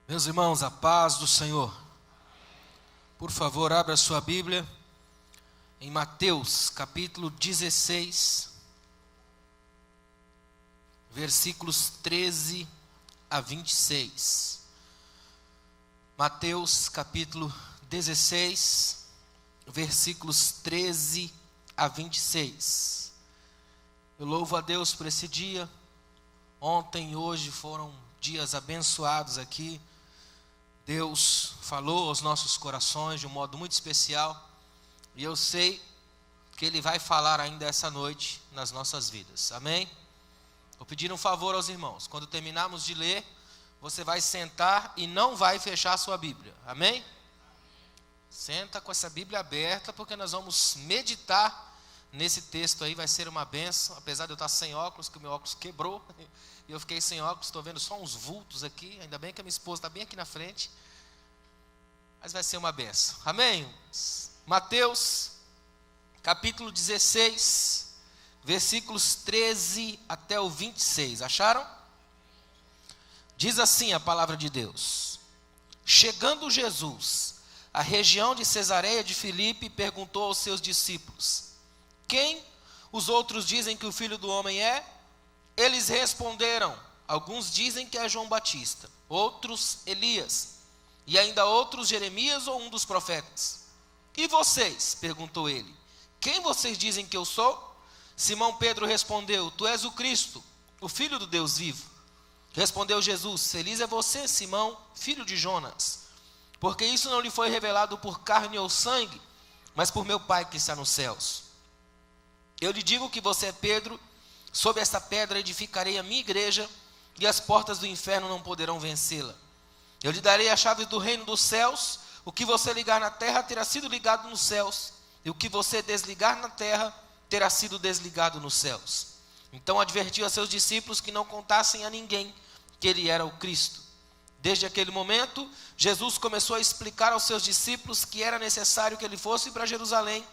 Meus irmãos, a paz do Senhor. Por favor, abra sua Bíblia em Mateus, capítulo 16, versículos 13 a 26. Mateus, capítulo 16, versículos 13 a 26. Eu louvo a Deus por esse dia. Ontem e hoje foram dias abençoados aqui. Deus falou aos nossos corações de um modo muito especial, e eu sei que Ele vai falar ainda essa noite nas nossas vidas, amém? Vou pedir um favor aos irmãos: quando terminarmos de ler, você vai sentar e não vai fechar a sua Bíblia, amém? Senta com essa Bíblia aberta, porque nós vamos meditar nesse texto aí. Vai ser uma bênção, apesar de eu estar sem óculos, que o meu óculos quebrou, e eu fiquei sem óculos, estou vendo só uns vultos aqui. Ainda bem que a minha esposa está bem aqui na frente, mas vai ser uma bênção, amém? Mateus, capítulo 16, versículos 13 até o 26, acharam? Diz assim a palavra de Deus: Chegando Jesus à região de Cesareia de Filipe, perguntou aos seus discípulos: Quem os outros dizem que o Filho do Homem é? Eles responderam: alguns dizem que é João Batista, outros Elias, e ainda outros Jeremias ou um dos profetas. E vocês? Perguntou ele. Quem vocês dizem que eu sou? Simão Pedro respondeu: Tu és o Cristo, o Filho do Deus vivo. Respondeu Jesus: Feliz é você, Simão, filho de Jonas, porque isso não lhe foi revelado por carne ou sangue, mas por meu Pai que está nos céus. Eu lhe digo que você é Pedro, sobre esta pedra edificarei a minha igreja, e as portas do inferno não poderão vencê-la. Eu lhe darei as chaves do reino dos céus. O que você ligar na terra terá sido ligado nos céus, e o que você desligar na terra terá sido desligado nos céus. Então advertiu a seus discípulos que não contassem a ninguém que ele era o Cristo. Desde aquele momento, Jesus começou a explicar aos seus discípulos que era necessário que ele fosse para Jerusalém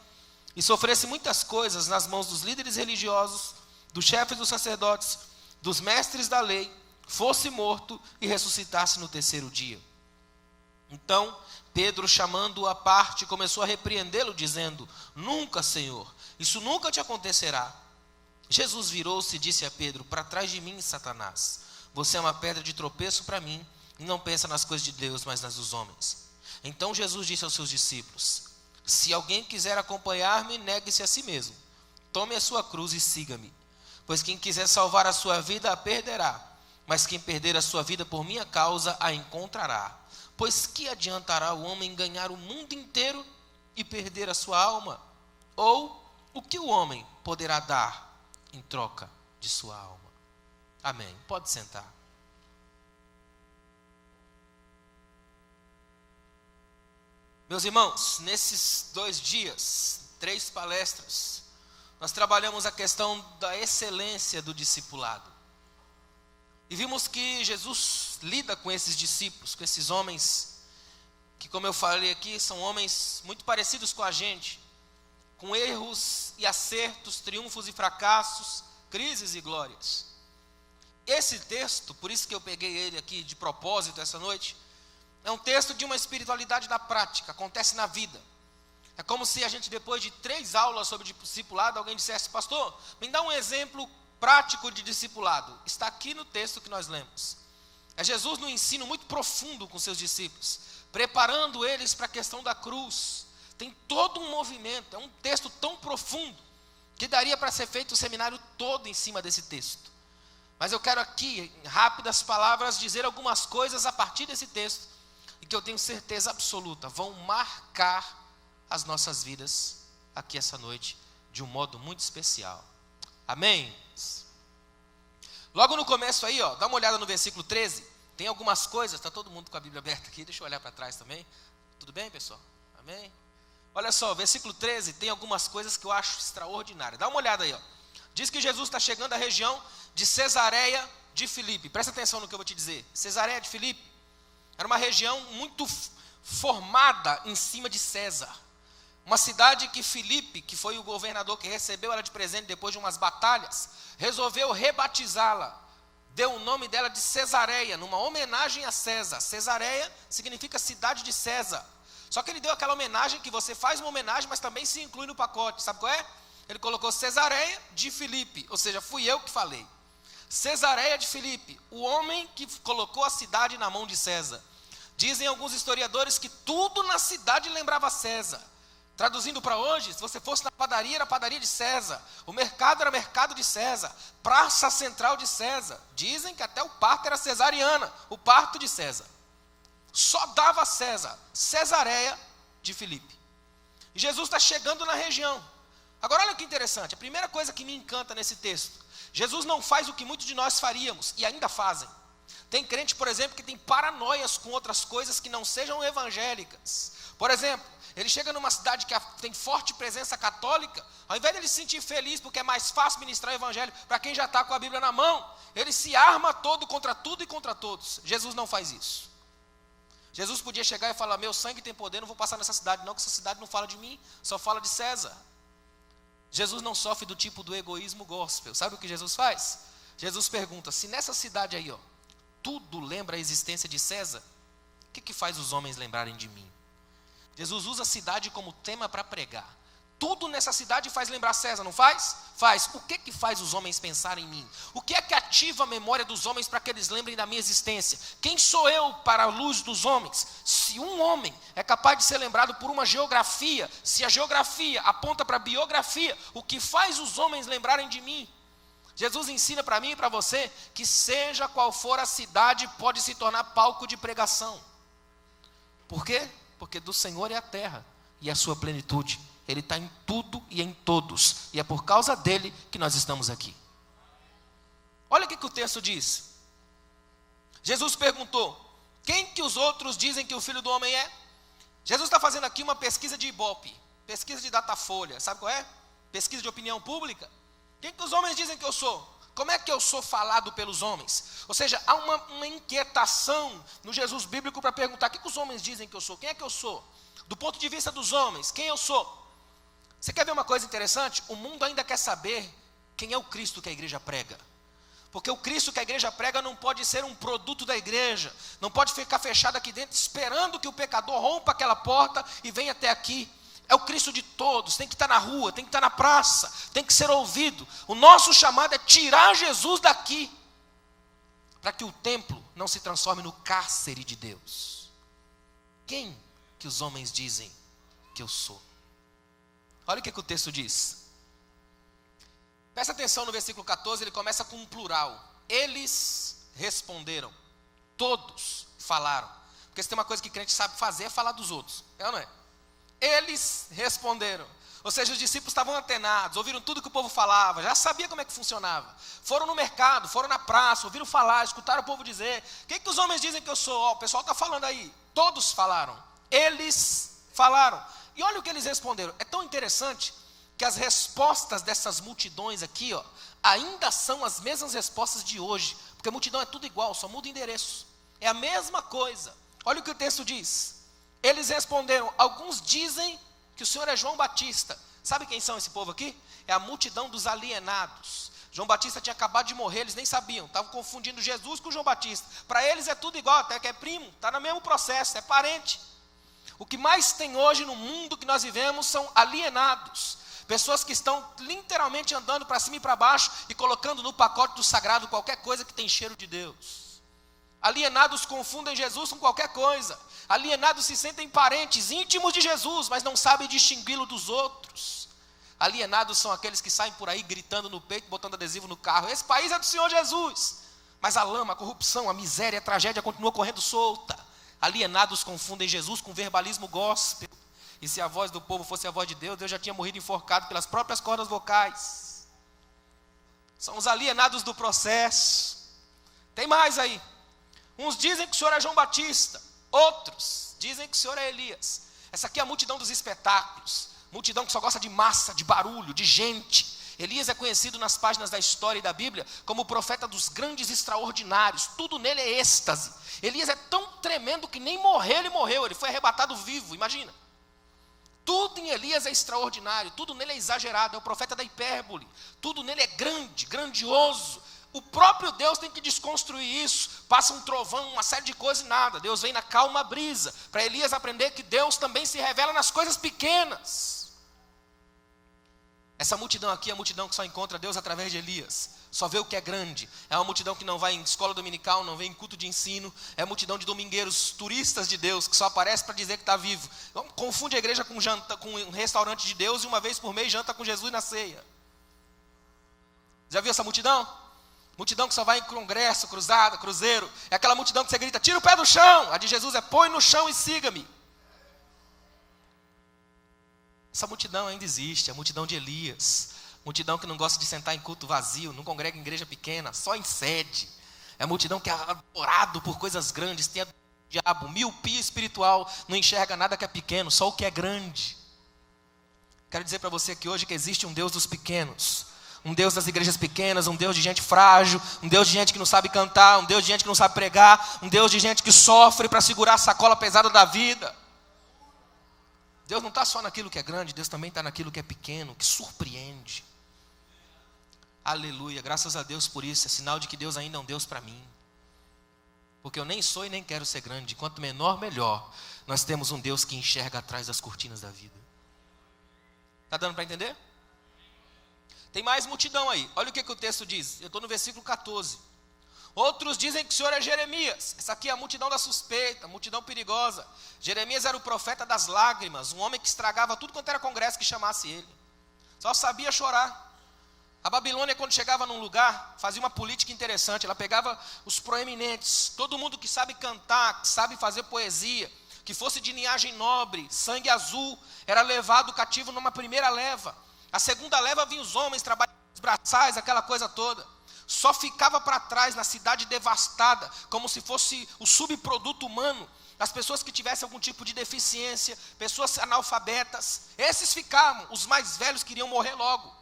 e sofresse muitas coisas nas mãos dos líderes religiosos, dos chefes dos sacerdotes, dos mestres da lei, fosse morto e ressuscitasse no terceiro dia. Então Pedro, chamando-o à parte, começou a repreendê-lo, dizendo: Nunca, Senhor, isso nunca te acontecerá. Jesus virou-se e disse a Pedro: Para trás de mim, Satanás, você é uma pedra de tropeço para mim, e não pensa nas coisas de Deus, mas nas dos homens. Então Jesus disse aos seus discípulos: Se alguém quiser acompanhar-me, negue-se a si mesmo, tome a sua cruz e siga-me. Pois quem quiser salvar a sua vida, a perderá, mas quem perder a sua vida por minha causa, a encontrará. Pois que adiantará o homem ganhar o mundo inteiro e perder a sua alma? Ou o que o homem poderá dar em troca de sua alma? Amém. Pode sentar. Meus irmãos, nesses 2 dias, 3 palestras, nós trabalhamos a questão da excelência do discipulado. E vimos que Jesus lida com esses discípulos, com esses homens, que, como eu falei aqui, são homens muito parecidos com a gente, com erros e acertos, triunfos e fracassos, crises e glórias. Esse texto, por isso que eu peguei ele aqui de propósito essa noite, é um texto de uma espiritualidade da prática, acontece na vida. É como se a gente, depois de 3 aulas sobre discipulado, alguém dissesse: Pastor, me dá um exemplo prático de discipulado. Está aqui no texto que nós lemos. É Jesus no ensino muito profundo com seus discípulos, preparando eles para a questão da cruz. Tem todo um movimento, é um texto tão profundo, que daria para ser feito o seminário todo em cima desse texto. Mas eu quero aqui, em rápidas palavras, dizer algumas coisas a partir desse texto, e que eu tenho certeza absoluta, vão marcar as nossas vidas aqui essa noite, de um modo muito especial. Amém? Logo no começo aí, dá uma olhada no versículo 13, tem algumas coisas. Está todo mundo com a Bíblia aberta aqui? Deixa eu olhar para trás também. Tudo bem, pessoal? Amém? Olha só, versículo 13 tem algumas coisas que eu acho extraordinárias. Dá uma olhada aí, Diz que Jesus está chegando à região de Cesareia de Filipe. Presta atenção no que eu vou te dizer. Cesareia de Filipe era uma região muito formada em cima de César. Uma cidade que Filipe, que foi o governador que recebeu ela de presente depois de umas batalhas, resolveu rebatizá-la deu o nome dela de Cesareia, numa homenagem a César. Cesareia significa cidade de César. Só que ele deu aquela homenagem que você faz uma homenagem, mas também se inclui no pacote. Sabe qual é? Ele colocou Cesareia de Filipe, ou seja, fui eu que falei. Cesareia de Filipe, o homem que colocou a cidade na mão de César. Dizem alguns historiadores que tudo na cidade lembrava César. Traduzindo para hoje, se você fosse na padaria, era a padaria de César. O mercado era mercado de César. Praça central de César. Dizem que até o parto era cesariana, o parto de César. Só dava César, Cesareia de Filipe. E Jesus está chegando na região. Agora olha que interessante, a primeira coisa que me encanta nesse texto. Jesus não faz o que muitos de nós faríamos, e ainda fazem. Tem crente, por exemplo, que tem paranoias com outras coisas que não sejam evangélicas. Por exemplo, ele chega numa cidade que tem forte presença católica, ao invés de ele se sentir feliz porque é mais fácil ministrar o evangelho para quem já está com a Bíblia na mão, ele se arma todo contra tudo e contra todos. Jesus não faz isso. Jesus podia chegar e falar, meu sangue tem poder, não vou passar nessa cidade não, que essa cidade não fala de mim, só fala de César. Jesus não sofre do tipo do egoísmo gospel. Sabe o que Jesus faz? Jesus pergunta, se nessa cidade aí, tudo lembra a existência de César, o que faz os homens lembrarem de mim? Jesus usa a cidade como tema para pregar. Tudo nessa cidade faz lembrar César, não faz? Faz. O que faz os homens pensarem em mim? O que é que ativa a memória dos homens para que eles lembrem da minha existência? Quem sou eu para a luz dos homens? Se um homem é capaz de ser lembrado por uma geografia, se a geografia aponta para a biografia, o que faz os homens lembrarem de mim? Jesus ensina para mim e para você que seja qual for a cidade, pode se tornar palco de pregação. Por quê? Porque do Senhor é a terra e a sua plenitude. Ele está em tudo e em todos. E é por causa dele que nós estamos aqui. Olha o que o texto diz. Jesus perguntou, quem que os outros dizem que o Filho do Homem é? Jesus está fazendo aqui uma pesquisa de Ibope, pesquisa de Datafolha. Sabe qual é? Pesquisa de opinião pública. Quem que os homens dizem que eu sou? Como é que eu sou falado pelos homens? Ou seja, há uma inquietação no Jesus bíblico para perguntar, o que os homens dizem que eu sou? Quem é que eu sou? Do ponto de vista dos homens, quem eu sou? Você quer ver uma coisa interessante? O mundo ainda quer saber quem é o Cristo que a igreja prega. Porque o Cristo que a igreja prega não pode ser um produto da igreja. Não pode ficar fechado aqui dentro, esperando que o pecador rompa aquela porta e venha até aqui. É o Cristo de todos, tem que estar na rua, tem que estar na praça, tem que ser ouvido. O nosso chamado é tirar Jesus daqui, para que o templo não se transforme no cárcere de Deus. Quem que os homens dizem que eu sou? Olha o que o texto diz. Presta atenção no versículo 14, ele começa com um plural. Eles responderam, todos falaram. Porque se tem uma coisa que crente sabe fazer, é falar dos outros. É ou não é? Eles responderam. Ou seja, os discípulos estavam antenados, ouviram tudo que o povo falava, já sabia como é que funcionava. Foram no mercado, foram na praça, ouviram falar, escutaram o povo dizer. O que os homens dizem que eu sou? O pessoal está falando aí. Todos falaram. Eles falaram. E olha o que eles responderam. É tão interessante que as respostas dessas multidões aqui, ainda são as mesmas respostas de hoje. Porque a multidão é tudo igual, só muda o endereço. É a mesma coisa. Olha o que o texto diz. Eles responderam, alguns dizem que o Senhor é João Batista. Sabe quem são esse povo aqui? É a multidão dos alienados. João Batista tinha acabado de morrer, eles nem sabiam. Estavam confundindo Jesus com João Batista. Para eles é tudo igual, até que é primo, está no mesmo processo, é parente. O que mais tem hoje no mundo que nós vivemos são alienados. Pessoas que estão literalmente andando para cima e para baixo e colocando no pacote do sagrado qualquer coisa que tem cheiro de Deus. Alienados confundem Jesus com qualquer coisa. Alienados se sentem parentes íntimos de Jesus, mas não sabem distingui-lo dos outros. Alienados são aqueles que saem por aí gritando no peito, botando adesivo no carro. Esse país é do Senhor Jesus. Mas a lama, a corrupção, a miséria, a tragédia continua correndo solta. Alienados confundem Jesus com verbalismo gospel. E se a voz do povo fosse a voz de Deus, Deus já tinha morrido enforcado pelas próprias cordas vocais. São os alienados do processo. Tem mais aí. Uns dizem que o Senhor é João Batista. Outros dizem que o Senhor é Elias. Essa aqui é a multidão dos espetáculos. Multidão que só gosta de massa, de barulho, de gente. Elias é conhecido nas páginas da história e da Bíblia como o profeta dos grandes extraordinários. Tudo nele é êxtase. Elias é tão tremendo que nem morrer ele morreu. Ele foi arrebatado vivo, imagina. Tudo em Elias é extraordinário. Tudo nele é exagerado. É o profeta da hipérbole. Tudo nele é grande, grandioso. O próprio Deus tem que desconstruir isso. Passa um trovão, uma série de coisas e nada. Deus vem na calma brisa, para Elias aprender que Deus também se revela nas coisas pequenas. Essa multidão aqui é a multidão que só encontra Deus através de Elias. Só vê o que é grande. É uma multidão que não vai em escola dominical, não vem em culto de ensino. É multidão de domingueiros, turistas de Deus, que só aparece para dizer que está vivo. Então, confunde a igreja com um restaurante de Deus e uma vez por mês janta com Jesus na ceia. Já viu essa multidão? Multidão que só vai em congresso, cruzada, cruzeiro. É aquela multidão que você grita, tira o pé do chão. A de Jesus é, põe no chão e siga-me. Essa multidão ainda existe, a multidão de Elias. Multidão que não gosta de sentar em culto vazio, não congrega em igreja pequena, só em sede. É a multidão que é adorado por coisas grandes, tem a diabo, miopia espiritual, não enxerga nada que é pequeno, só o que é grande. Quero dizer para você que hoje que existe um Deus dos pequenos, um Deus das igrejas pequenas, um Deus de gente frágil, um Deus de gente que não sabe cantar, um Deus de gente que não sabe pregar, um Deus de gente que sofre para segurar a sacola pesada da vida. Deus não está só naquilo que é grande, Deus também está naquilo que é pequeno, que surpreende. Aleluia, graças a Deus por isso, é sinal de que Deus ainda é um Deus para mim. Porque eu nem sou e nem quero ser grande, quanto menor, melhor. Nós temos um Deus que enxerga atrás das cortinas da vida. Está dando para entender? Tem mais multidão aí, olha o que o texto diz, eu estou no versículo 14. Outros dizem que o Senhor é Jeremias. Essa aqui é a multidão da suspeita, a multidão perigosa. Jeremias era o profeta das lágrimas, um homem que estragava tudo quanto era congresso que chamasse ele. Só sabia chorar. A Babilônia, quando chegava num lugar, fazia uma política interessante. Ela pegava os proeminentes, todo mundo que sabe cantar, que sabe fazer poesia, que fosse de linhagem nobre, sangue azul, era levado cativo numa primeira leva. A segunda leva vinha os homens, trabalhando os braçais, aquela coisa toda. Só ficava para trás na cidade devastada, como se fosse o subproduto humano, as pessoas que tivessem algum tipo de deficiência, pessoas analfabetas. Esses ficavam, os mais velhos queriam morrer logo.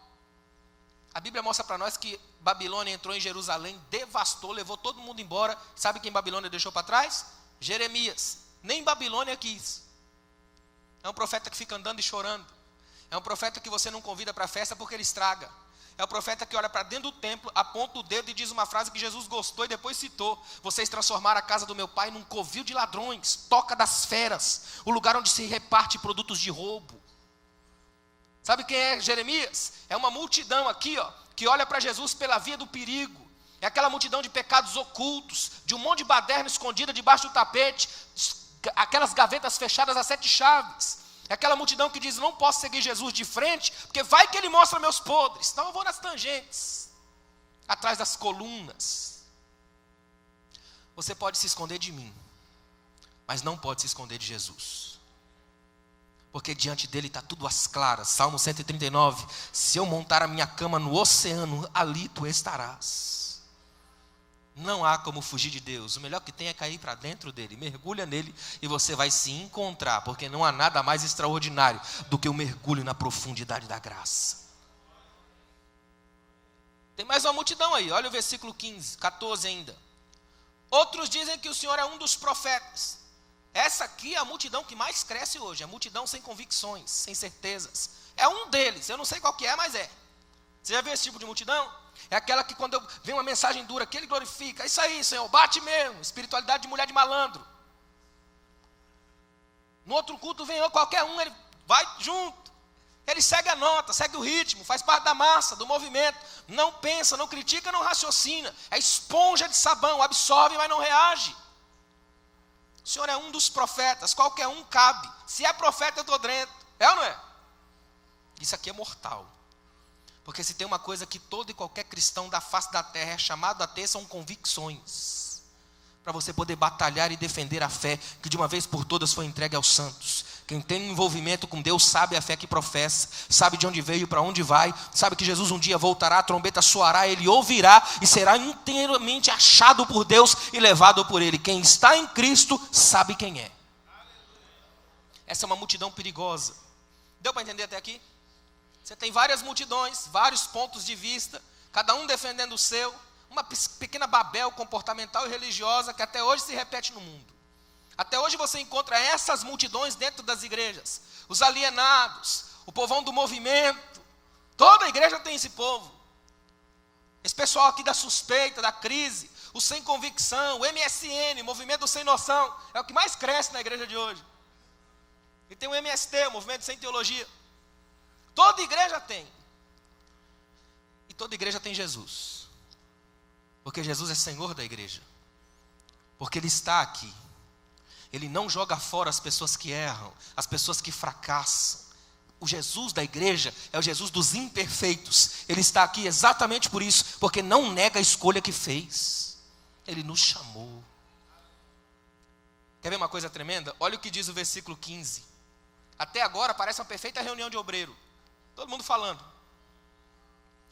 A Bíblia mostra para nós que Babilônia entrou em Jerusalém, devastou, levou todo mundo embora. Sabe quem Babilônia deixou para trás? Jeremias. Nem Babilônia quis. É um profeta que fica andando e chorando. É um profeta que você não convida para a festa porque ele estraga. É o profeta que olha para dentro do templo, aponta o dedo e diz uma frase que Jesus gostou e depois citou. Vocês transformaram a casa do meu pai num covil de ladrões, toca das feras, o lugar onde se reparte produtos de roubo. Sabe quem é Jeremias? É uma multidão aqui, que olha para Jesus pela via do perigo. É aquela multidão de pecados ocultos, de um monte de baderna escondida debaixo do tapete, aquelas gavetas fechadas a 7 chaves. É aquela multidão que diz, não posso seguir Jesus de frente, porque vai que ele mostra meus podres. Então eu vou nas tangentes, atrás das colunas. Você pode se esconder de mim, mas não pode se esconder de Jesus. Porque diante dele está tudo às claras. Salmo 139, se eu montar a minha cama no oceano, ali tu estarás. Não há como fugir de Deus. O melhor que tem é cair para dentro dele. Mergulha nele e você vai se encontrar. Porque não há nada mais extraordinário do que o mergulho na profundidade da graça. Tem mais uma multidão aí. Olha o versículo 15, 14 ainda. Outros dizem que o Senhor é um dos profetas. Essa aqui é a multidão que mais cresce hoje. É a multidão sem convicções, sem certezas. É um deles. Eu não sei qual que é, mas é. Você já viu esse tipo de multidão? É aquela que quando vem uma mensagem dura, que ele glorifica. É isso aí, Senhor, bate mesmo. Espiritualidade de mulher de malandro. No outro culto vem qualquer um, ele vai junto. Ele segue a nota, segue o ritmo, faz parte da massa, do movimento. Não pensa, não critica, não raciocina. É esponja de sabão, absorve, mas não reage. O Senhor é um dos profetas, qualquer um cabe. Se é profeta, eu estou dentro. É ou não é? Isso aqui é mortal. Porque se tem uma coisa que todo e qualquer cristão da face da terra é chamado a ter, são convicções. Para você poder batalhar e defender a fé que de uma vez por todas foi entregue aos santos. Quem tem um envolvimento com Deus sabe a fé que professa, sabe de onde veio, para onde vai, sabe que Jesus um dia voltará, a trombeta soará, ele ouvirá e será inteiramente achado por Deus e levado por ele. Quem está em Cristo sabe quem é. Essa é uma multidão perigosa. Deu para entender até aqui? Você tem várias multidões, vários pontos de vista, cada um defendendo o seu, uma pequena Babel comportamental e religiosa que até hoje se repete no mundo. Até hoje você encontra essas multidões dentro das igrejas. Os alienados, o povão do movimento. Toda a igreja tem esse povo. Esse pessoal aqui da suspeita, da crise, o sem convicção, o MSN, movimento do sem noção, é o que mais cresce na igreja de hoje. E tem o MST, o movimento sem teologia. Toda igreja tem. E toda igreja tem Jesus. Porque Jesus é Senhor da igreja. Porque Ele está aqui. Ele não joga fora as pessoas que erram, as pessoas que fracassam. O Jesus da igreja é o Jesus dos imperfeitos. Ele está aqui exatamente por isso, porque não nega a escolha que fez. Ele nos chamou. Quer ver uma coisa tremenda? Olha o que diz o versículo 15. Até agora parece uma perfeita reunião de obreiro. Todo mundo falando.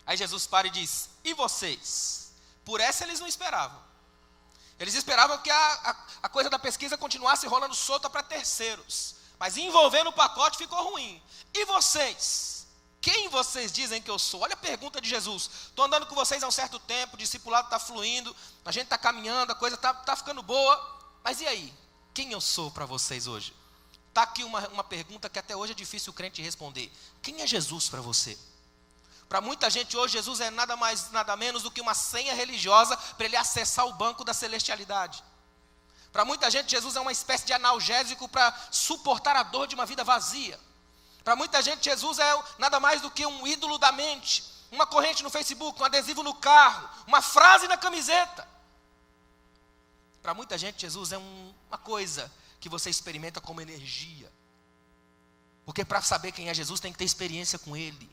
Aí Jesus para e diz: e vocês? Por essa eles não esperavam. Eles esperavam que a coisa da pesquisa continuasse rolando solta para terceiros. Mas envolvendo o pacote ficou ruim. E vocês? Quem vocês dizem que eu sou? Olha a pergunta de Jesus. Estou andando com vocês há um certo tempo, o discipulado está fluindo, a gente está caminhando, a coisa está ficando boa. Mas e aí? Quem eu sou para vocês hoje? Está aqui uma pergunta que até hoje é difícil o crente responder. Quem é Jesus para você? Para muita gente hoje, Jesus é nada mais, nada menos do que uma senha religiosa para ele acessar o banco da celestialidade. Para muita gente, Jesus é uma espécie de analgésico para suportar a dor de uma vida vazia. Para muita gente, Jesus é nada mais do que um ídolo da mente, uma corrente no Facebook, um adesivo no carro, uma frase na camiseta. Para muita gente, Jesus é uma coisa que você experimenta como energia. Porque para saber quem é Jesus, tem que ter experiência com Ele.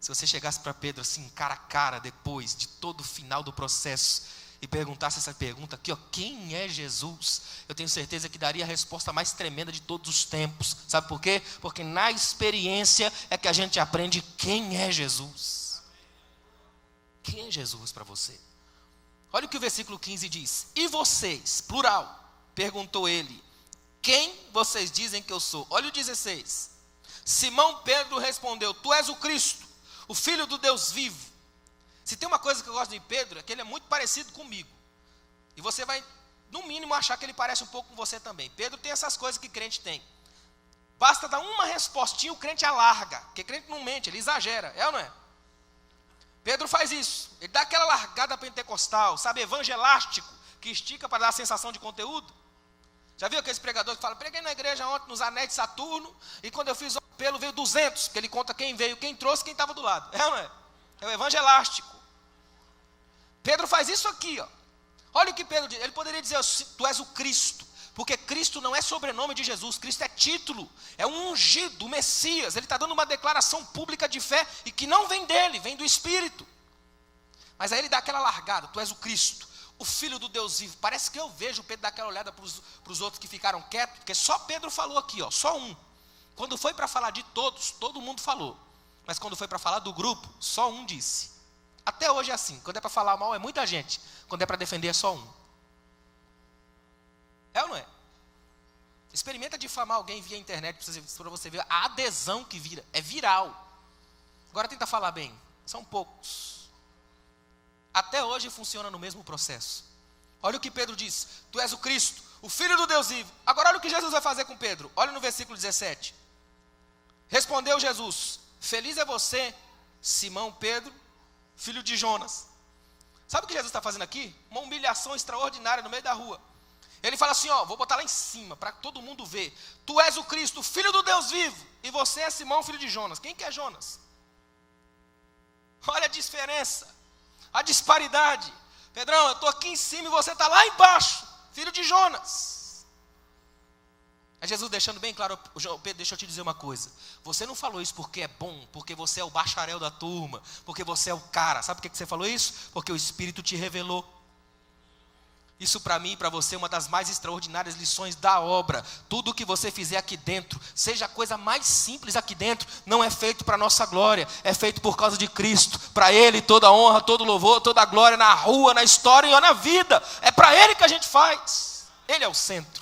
Se você chegasse para Pedro assim, cara a cara, depois de todo o final do processo, e perguntasse essa pergunta aqui, ó, quem é Jesus? Eu tenho certeza que daria a resposta mais tremenda de todos os tempos. Sabe por quê? Porque na experiência é que a gente aprende quem é Jesus. Quem é Jesus para você? Olha o que o versículo 15 diz. E vocês, plural, perguntou ele, quem vocês dizem que eu sou? Olha o 16. Simão Pedro respondeu, tu és o Cristo, o Filho do Deus vivo. Se tem uma coisa que eu gosto de Pedro, é que ele é muito parecido comigo. E você vai, no mínimo, achar que ele parece um pouco com você também. Pedro tem essas coisas que crente tem. Basta dar uma respostinha, o crente alarga. Porque crente não mente, ele exagera. É ou não é? Pedro faz isso. Ele dá aquela largada pentecostal, sabe, evangelástico, que estica para dar a sensação de conteúdo. Já viu aqueles pregadores que falam, preguei na igreja ontem nos anéis de Saturno, e quando eu fiz o apelo veio 200, porque ele conta quem veio, quem trouxe, quem estava do lado. É ou não é? É o evangelástico. Pedro faz isso aqui, ó. Olha o que Pedro diz. Ele poderia dizer, tu és o Cristo. Porque Cristo não é sobrenome de Jesus. Cristo é título. É um ungido, o Messias. Ele está dando uma declaração pública de fé. E que não vem dele, vem do Espírito. Mas aí ele dá aquela largada. Tu és o Cristo, o Filho do Deus vivo. Parece que eu vejo Pedro dar aquela olhada para os outros que ficaram quietos. Porque só Pedro falou aqui, ó. Só um. Quando foi para falar de todos, todo mundo falou. Mas quando foi para falar do grupo, só um disse. Até hoje é assim. Quando é para falar mal é muita gente. Quando é para defender é só um. É ou não é? Experimenta difamar alguém via internet para você ver a adesão que vira. É viral. Agora tenta falar bem. São poucos. Até hoje funciona no mesmo processo. Olha o que Pedro diz. Tu és o Cristo, o Filho do Deus vivo. Agora olha o que Jesus vai fazer com Pedro. Olha no versículo 17. Respondeu Jesus. Feliz é você, Simão Pedro, filho de Jonas. Sabe o que Jesus está fazendo aqui? Uma humilhação extraordinária no meio da rua. Ele fala assim, ó, vou botar lá em cima, para todo mundo ver. Tu és o Cristo, filho do Deus vivo, e você é Simão, filho de Jonas. Quem que é Jonas? Olha a diferença, a disparidade. Pedrão, eu estou aqui em cima e você está lá embaixo, filho de Jonas. É Jesus deixando bem claro, Pedro, deixa eu te dizer uma coisa. Você não falou isso porque é bom, porque você é o bacharel da turma, porque você é o cara. Sabe por que você falou isso? Porque o Espírito te revelou. Isso para mim e para você é uma das mais extraordinárias lições da obra. Tudo o que você fizer aqui dentro, seja a coisa mais simples aqui dentro, não é feito para a nossa glória, é feito por causa de Cristo. Para Ele toda a honra, todo louvor, toda a glória na rua, na história e na vida. É para Ele que a gente faz. Ele é o centro.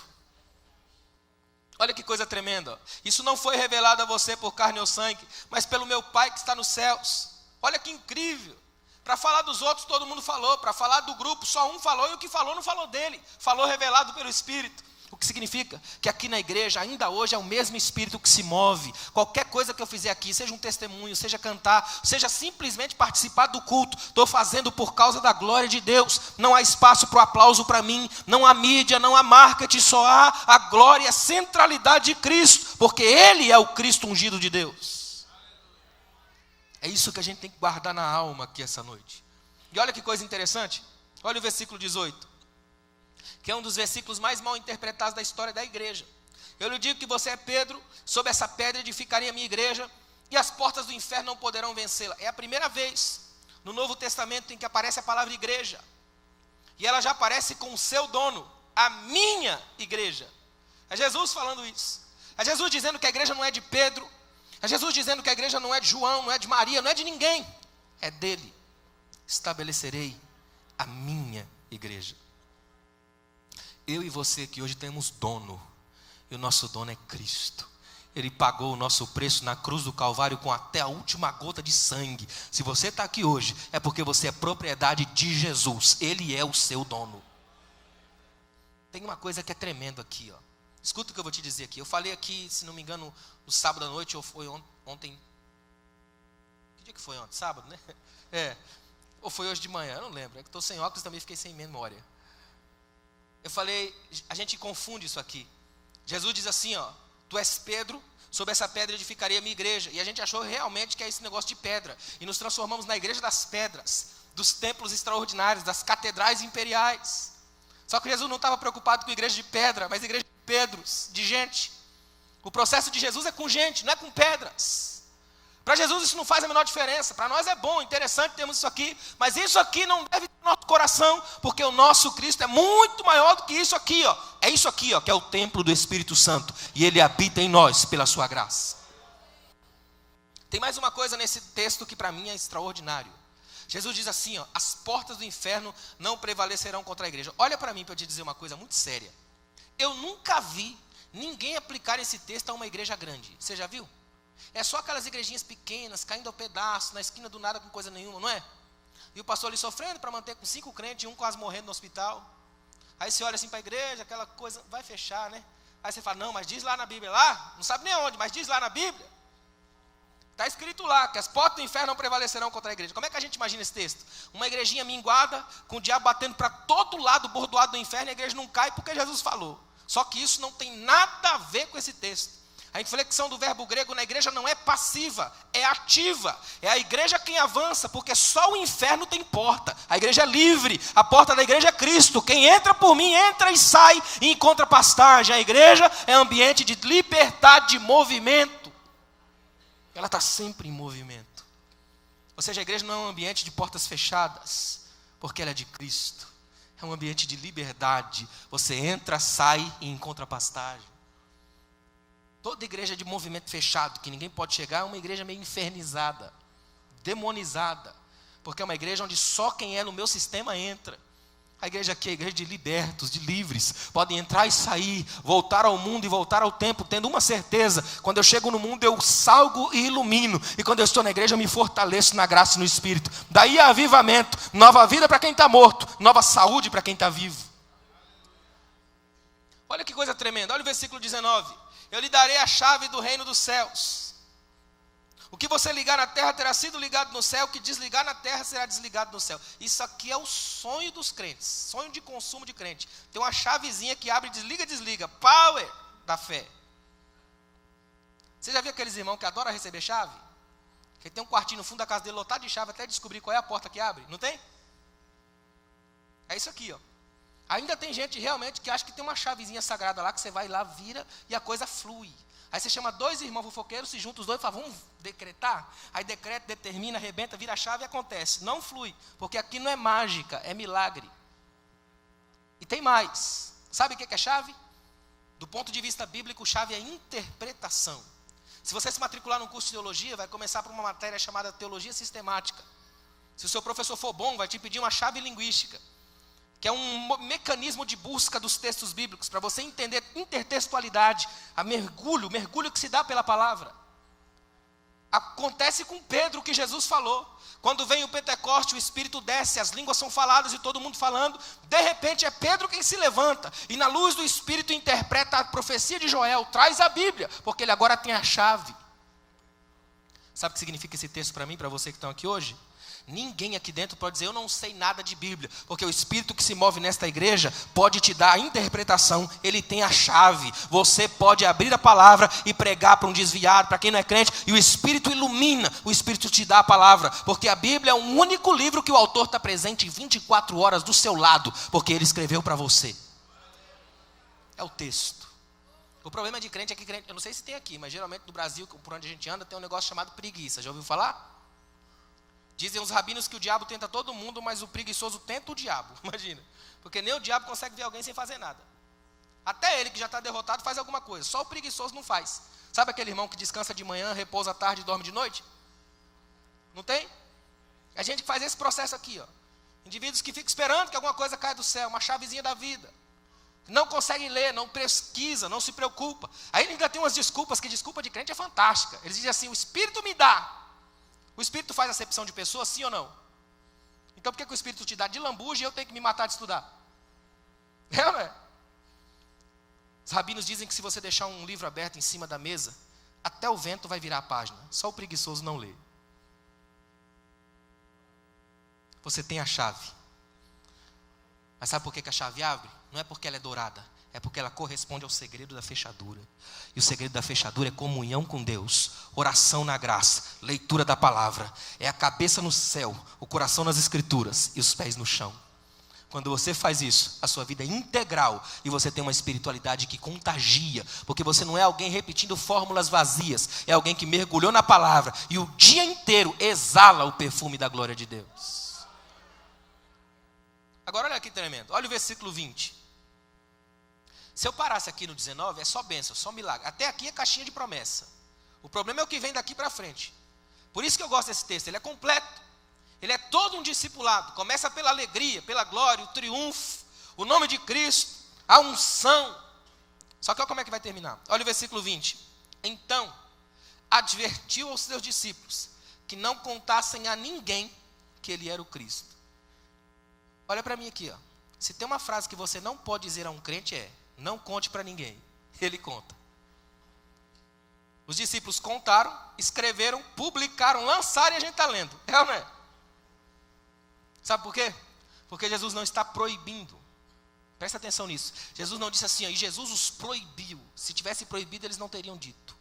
Olha que coisa tremenda. Isso não foi revelado a você por carne ou sangue, mas pelo meu Pai que está nos céus. Olha que incrível. Para falar dos outros todo mundo falou, para falar do grupo só um falou, e o que falou não falou dele. Falou revelado pelo Espírito. O que significa que aqui na igreja, ainda hoje, é o mesmo Espírito que se move. Qualquer coisa que eu fizer aqui, seja um testemunho, seja cantar, seja simplesmente participar do culto, estou fazendo por causa da glória de Deus. Não há espaço para o aplauso para mim, não há mídia, não há marketing, só há a glória e a centralidade de Cristo, porque Ele é o Cristo ungido de Deus. É isso que a gente tem que guardar na alma aqui essa noite. E olha que coisa interessante, olha o versículo 18. Que é um dos versículos mais mal interpretados da história da igreja. Eu lhe digo que você é Pedro, sobre essa pedra edificarei a minha igreja, e as portas do inferno não poderão vencê-la. É a primeira vez no Novo Testamento em que aparece a palavra igreja. E ela já aparece com o seu dono, a minha igreja. É Jesus falando isso. É Jesus dizendo que a igreja não é de Pedro. É Jesus dizendo que a igreja não é de João, não é de Maria, não é de ninguém. É dele. Estabelecerei a minha igreja. Eu e você que hoje temos dono, e o nosso dono é Cristo. Ele pagou o nosso preço na cruz do Calvário com até a última gota de sangue. Se você está aqui hoje, é porque você é propriedade de Jesus. Ele é o seu dono. Tem uma coisa que é tremendo aqui, ó. Escuta o que eu vou te dizer aqui. Eu falei aqui, se não me engano, no sábado à noite, ou foi ontem. Que dia que foi ontem? Sábado, né? Ou foi hoje de manhã, eu não lembro. É que estou sem óculos, também fiquei sem memória. Eu falei, a gente confunde isso aqui. Jesus diz assim, ó, tu és Pedro, sobre essa pedra edificarei a minha igreja. E a gente achou realmente que é esse negócio de pedra. E nos transformamos na igreja das pedras, dos templos extraordinários, das catedrais imperiais. Só que Jesus não estava preocupado com igreja de pedra, mas igreja de Pedros, de gente. O processo de Jesus é com gente, não é com pedras. Para Jesus isso não faz a menor diferença. Para nós é bom, interessante termos isso aqui. Mas isso aqui não deve ter no nosso coração, porque o nosso Cristo é muito maior do que isso aqui, ó. É isso aqui, ó, que é o templo do Espírito Santo. E Ele habita em nós pela sua graça. Tem mais uma coisa nesse texto que para mim é extraordinário. Jesus diz assim, ó, as portas do inferno não prevalecerão contra a igreja. Olha para mim para eu te dizer uma coisa muito séria. Eu nunca vi ninguém aplicar esse texto a uma igreja grande. Você já viu? É só aquelas igrejinhas pequenas, caindo ao pedaço, na esquina do nada com coisa nenhuma, não é? E o pastor ali sofrendo para manter com 5 crentes e um quase morrendo no hospital. Aí você olha assim para a igreja, aquela coisa, vai fechar, né? Aí você fala, não, mas diz lá na Bíblia, lá, não sabe nem onde, mas diz lá na Bíblia. Está escrito lá, que as portas do inferno não prevalecerão contra a igreja. Como é que a gente imagina esse texto? Uma igrejinha minguada, com o diabo batendo para todo lado, bordoado do inferno, e a igreja não cai porque Jesus falou. Só que isso não tem nada a ver com esse texto. A inflexão do verbo grego na igreja não é passiva, é ativa. É a igreja quem avança, porque só o inferno tem porta. A igreja é livre, a porta da igreja é Cristo. Quem entra por mim, entra e sai e encontra pastagem. A igreja é ambiente de liberdade, de movimento. Ela está sempre em movimento. Ou seja, a igreja não é um ambiente de portas fechadas, porque ela é de Cristo. É um ambiente de liberdade. Você entra, sai e encontra pastagem. Toda igreja de movimento fechado, que ninguém pode chegar, é uma igreja meio infernizada, demonizada, porque é uma igreja onde só quem é no meu sistema entra. A igreja aqui é a igreja de libertos, de livres, podem entrar e sair, voltar ao mundo e voltar ao tempo, tendo uma certeza: quando eu chego no mundo eu salgo e ilumino, e quando eu estou na igreja eu me fortaleço na graça e no Espírito. Daí avivamento, nova vida para quem está morto, nova saúde para quem está vivo. Olha que coisa tremenda, olha o versículo 19. Eu lhe darei a chave do reino dos céus. O que você ligar na terra terá sido ligado no céu, o que desligar na terra será desligado no céu. Isso aqui é o sonho dos crentes, sonho de consumo de crente. Tem uma chavezinha que abre, desliga, power da fé. Você já viu aqueles irmãos que adoram receber chave? Que tem um quartinho no fundo da casa dele lotado de chave até descobrir qual é a porta que abre, não tem? É isso aqui, ó. Ainda tem gente realmente que acha que tem uma chavezinha sagrada lá, que você vai lá, vira e a coisa flui. Aí você chama 2 irmãos fofoqueiros, se juntam os dois e fala, vamos decretar? Aí decreta, determina, arrebenta, vira a chave e acontece. Não flui, porque aqui não é mágica, é milagre. E tem mais. Sabe o que é chave? Do ponto de vista bíblico, chave é interpretação. Se você se matricular num curso de teologia, vai começar por uma matéria chamada teologia sistemática. Se o seu professor for bom, vai te pedir uma chave linguística, que é um mecanismo de busca dos textos bíblicos, para você entender intertextualidade, o mergulho que se dá pela palavra. Acontece com Pedro o que Jesus falou. Quando vem o Pentecoste, o Espírito desce, as línguas são faladas e todo mundo falando. De repente é Pedro quem se levanta e na luz do Espírito interpreta a profecia de Joel, traz a Bíblia, porque ele agora tem a chave. Sabe o que significa esse texto para mim, para você que estão aqui hoje? Ninguém aqui dentro pode dizer, eu não sei nada de Bíblia, porque o Espírito que se move nesta igreja pode te dar a interpretação, ele tem a chave. Você pode abrir a palavra e pregar para um desviado, para quem não é crente, e o Espírito ilumina, o Espírito te dá a palavra, porque a Bíblia é o único livro que o autor está presente 24 horas do seu lado, porque ele escreveu para você. É o texto. O problema de crente é que crente, eu não sei se tem aqui, mas geralmente no Brasil, por onde a gente anda, tem um negócio chamado preguiça. Já ouviu falar? Dizem os rabinos que o diabo tenta todo mundo, mas o preguiçoso tenta o diabo. Imagina. Porque nem o diabo consegue ver alguém sem fazer nada. Até ele que já está derrotado faz alguma coisa. Só o preguiçoso não faz. Sabe aquele irmão que descansa de manhã, repousa à tarde e dorme de noite? Não tem? É gente que faz esse processo aqui, ó. Indivíduos que ficam esperando que alguma coisa caia do céu, uma chavezinha da vida. Não conseguem ler, não pesquisa, não se preocupa. Aí ele ainda tem umas desculpas, que desculpa de crente é fantástica. Eles dizem assim, o Espírito me dá. O Espírito faz acepção de pessoas, sim ou não? Então por que o Espírito te dá de lambuja e eu tenho que me matar de estudar? É ou não é? Os rabinos dizem que se você deixar um livro aberto em cima da mesa, até o vento vai virar a página. Só o preguiçoso não lê. Você tem a chave. Mas sabe por que a chave abre? Não é porque ela é dourada. É porque ela corresponde ao segredo da fechadura. E o segredo da fechadura é comunhão com Deus, oração na graça, leitura da palavra. É a cabeça no céu, o coração nas escrituras e os pés no chão. Quando você faz isso, a sua vida é integral e você tem uma espiritualidade que contagia. Porque você não é alguém repetindo fórmulas vazias, é alguém que mergulhou na palavra e o dia inteiro exala o perfume da glória de Deus. Agora olha que tremendo, olha o versículo 20. Se eu parasse aqui no 19, é só bênção, só milagre. Até aqui é caixinha de promessa. O problema é o que vem daqui para frente. Por isso que eu gosto desse texto, ele é completo. Ele é todo um discipulado. Começa pela alegria, pela glória, o triunfo, o nome de Cristo, a unção. Só que olha como é que vai terminar. Olha o versículo 20. Então, advertiu aos seus discípulos que não contassem a ninguém que ele era o Cristo. Olha para mim aqui, ó. Se tem uma frase que você não pode dizer a um crente é: não conte para ninguém. Ele conta. Os discípulos contaram, escreveram, publicaram, lançaram e a gente está lendo. É ou não é? Sabe por quê? Porque Jesus não está proibindo. Presta atenção nisso. Jesus não disse assim, ó, e Jesus os proibiu. Se tivesse proibido, eles não teriam dito.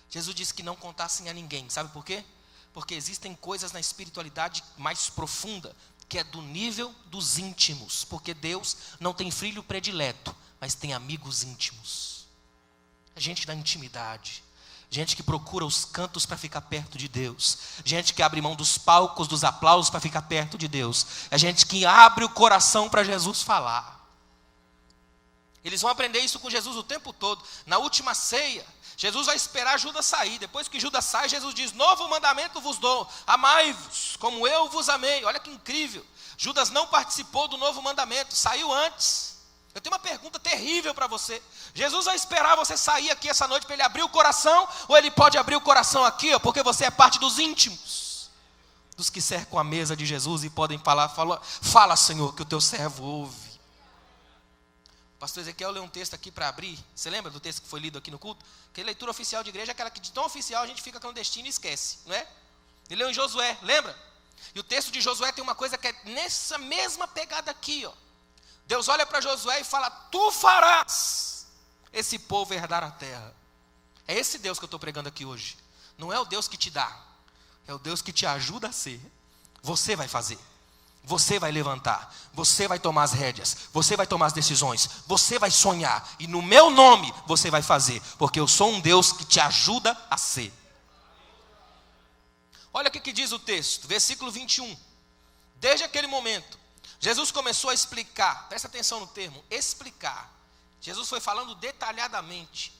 Jesus disse que não contassem a ninguém. Sabe por quê? Porque existem coisas na espiritualidade mais profunda, que é do nível dos íntimos. Porque Deus não tem filho predileto, mas tem amigos íntimos. Gente da intimidade. Gente que procura os cantos para ficar perto de Deus. Gente que abre mão dos palcos, dos aplausos para ficar perto de Deus. É gente que abre o coração para Jesus falar. Eles vão aprender isso com Jesus o tempo todo. Na última ceia, Jesus vai esperar Judas sair. Depois que Judas sai, Jesus diz: novo mandamento vos dou, amai-vos como eu vos amei. Olha que incrível. Judas não participou do novo mandamento, saiu antes. Eu tenho uma pergunta terrível para você. Jesus vai esperar você sair aqui essa noite para ele abrir o coração, ou ele pode abrir o coração aqui, ó, porque você é parte dos íntimos, dos que cercam a mesa de Jesus e podem falar, fala Senhor, que o teu servo ouve. O pastor Ezequiel leu um texto aqui para abrir. Você lembra do texto que foi lido aqui no culto? Que leitura oficial de igreja é aquela que de tão oficial a gente fica clandestino e esquece, não é? Ele leu em Josué, lembra? E o texto de Josué tem uma coisa que é nessa mesma pegada aqui, ó. Deus olha para Josué e fala: tu farás esse povo herdar a terra. É esse Deus que eu estou pregando aqui hoje. Não é o Deus que te dá, é o Deus que te ajuda a ser. Você vai fazer, você vai levantar, você vai tomar as rédeas, você vai tomar as decisões, você vai sonhar, e no meu nome você vai fazer, porque eu sou um Deus que te ajuda a ser. Olha o que diz o texto, versículo 21. Desde aquele momento, Jesus começou a explicar, presta atenção no termo, explicar. Jesus foi falando detalhadamente.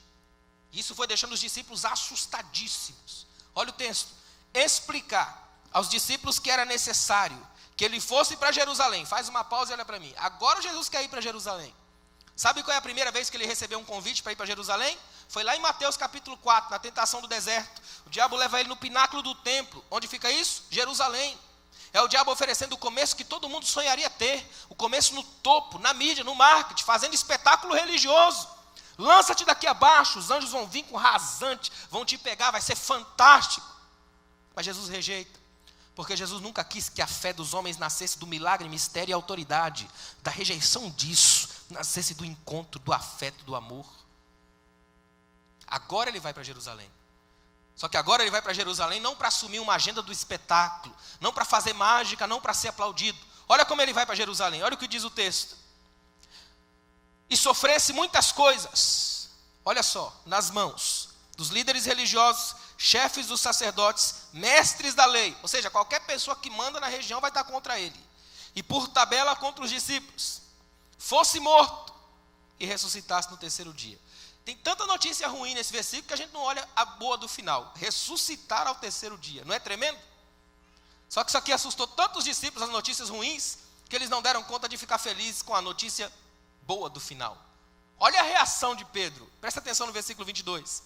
Isso foi deixando os discípulos assustadíssimos. Olha o texto. Explicar aos discípulos que era necessário que ele fosse para Jerusalém. Faz uma pausa e olha para mim. Agora Jesus quer ir para Jerusalém. Sabe qual é a primeira vez que ele recebeu um convite para ir para Jerusalém? Foi lá em Mateus capítulo 4, na tentação do deserto. O diabo leva ele no pináculo do templo. Onde fica isso? Jerusalém. É o diabo oferecendo o começo que todo mundo sonharia ter. O começo no topo, na mídia, no marketing, fazendo espetáculo religioso. Lança-te daqui abaixo, os anjos vão vir com rasante, vão te pegar, vai ser fantástico. Mas Jesus rejeita, porque Jesus nunca quis que a fé dos homens nascesse do milagre, mistério e autoridade. Da rejeição disso, nascesse do encontro, do afeto, do amor. Agora ele vai para Jerusalém. Só que agora ele vai para Jerusalém não para assumir uma agenda do espetáculo, não para fazer mágica, não para ser aplaudido. Olha como ele vai para Jerusalém, olha o que diz o texto. E sofresse muitas coisas, olha só, nas mãos dos líderes religiosos, chefes dos sacerdotes, mestres da lei. Ou seja, qualquer pessoa que manda na região vai estar contra ele. E por tabela contra os discípulos. Fosse morto e ressuscitasse no terceiro dia. Tem tanta notícia ruim nesse versículo que a gente não olha a boa do final. Ressuscitar ao terceiro dia. Não é tremendo? Só que isso aqui assustou tanto os discípulos, as notícias ruins, que eles não deram conta de ficar felizes com a notícia boa do final. Olha a reação de Pedro. Presta atenção no versículo 22.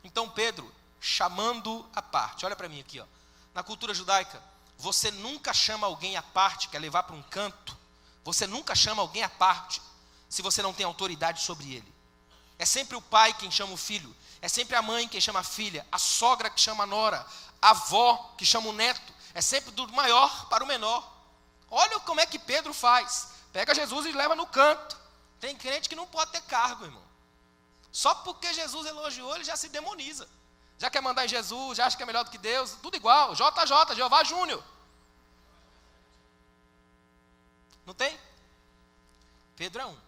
Então Pedro, chamando à parte. Olha para mim aqui, ó. Na cultura judaica, você nunca chama alguém à parte, quer levar para um canto. Você nunca chama alguém à parte, se você não tem autoridade sobre ele. É sempre o pai quem chama o filho. É sempre a mãe quem chama a filha. A sogra que chama a nora. A avó que chama o neto. É sempre do maior para o menor. Olha como é que Pedro faz. Pega Jesus e leva no canto. Tem crente que não pode ter cargo, irmão. Só porque Jesus elogiou, ele já se demoniza. Já quer mandar em Jesus, já acha que é melhor do que Deus. Tudo igual. JJ, Jeová Júnior. Não tem? Pedro é um.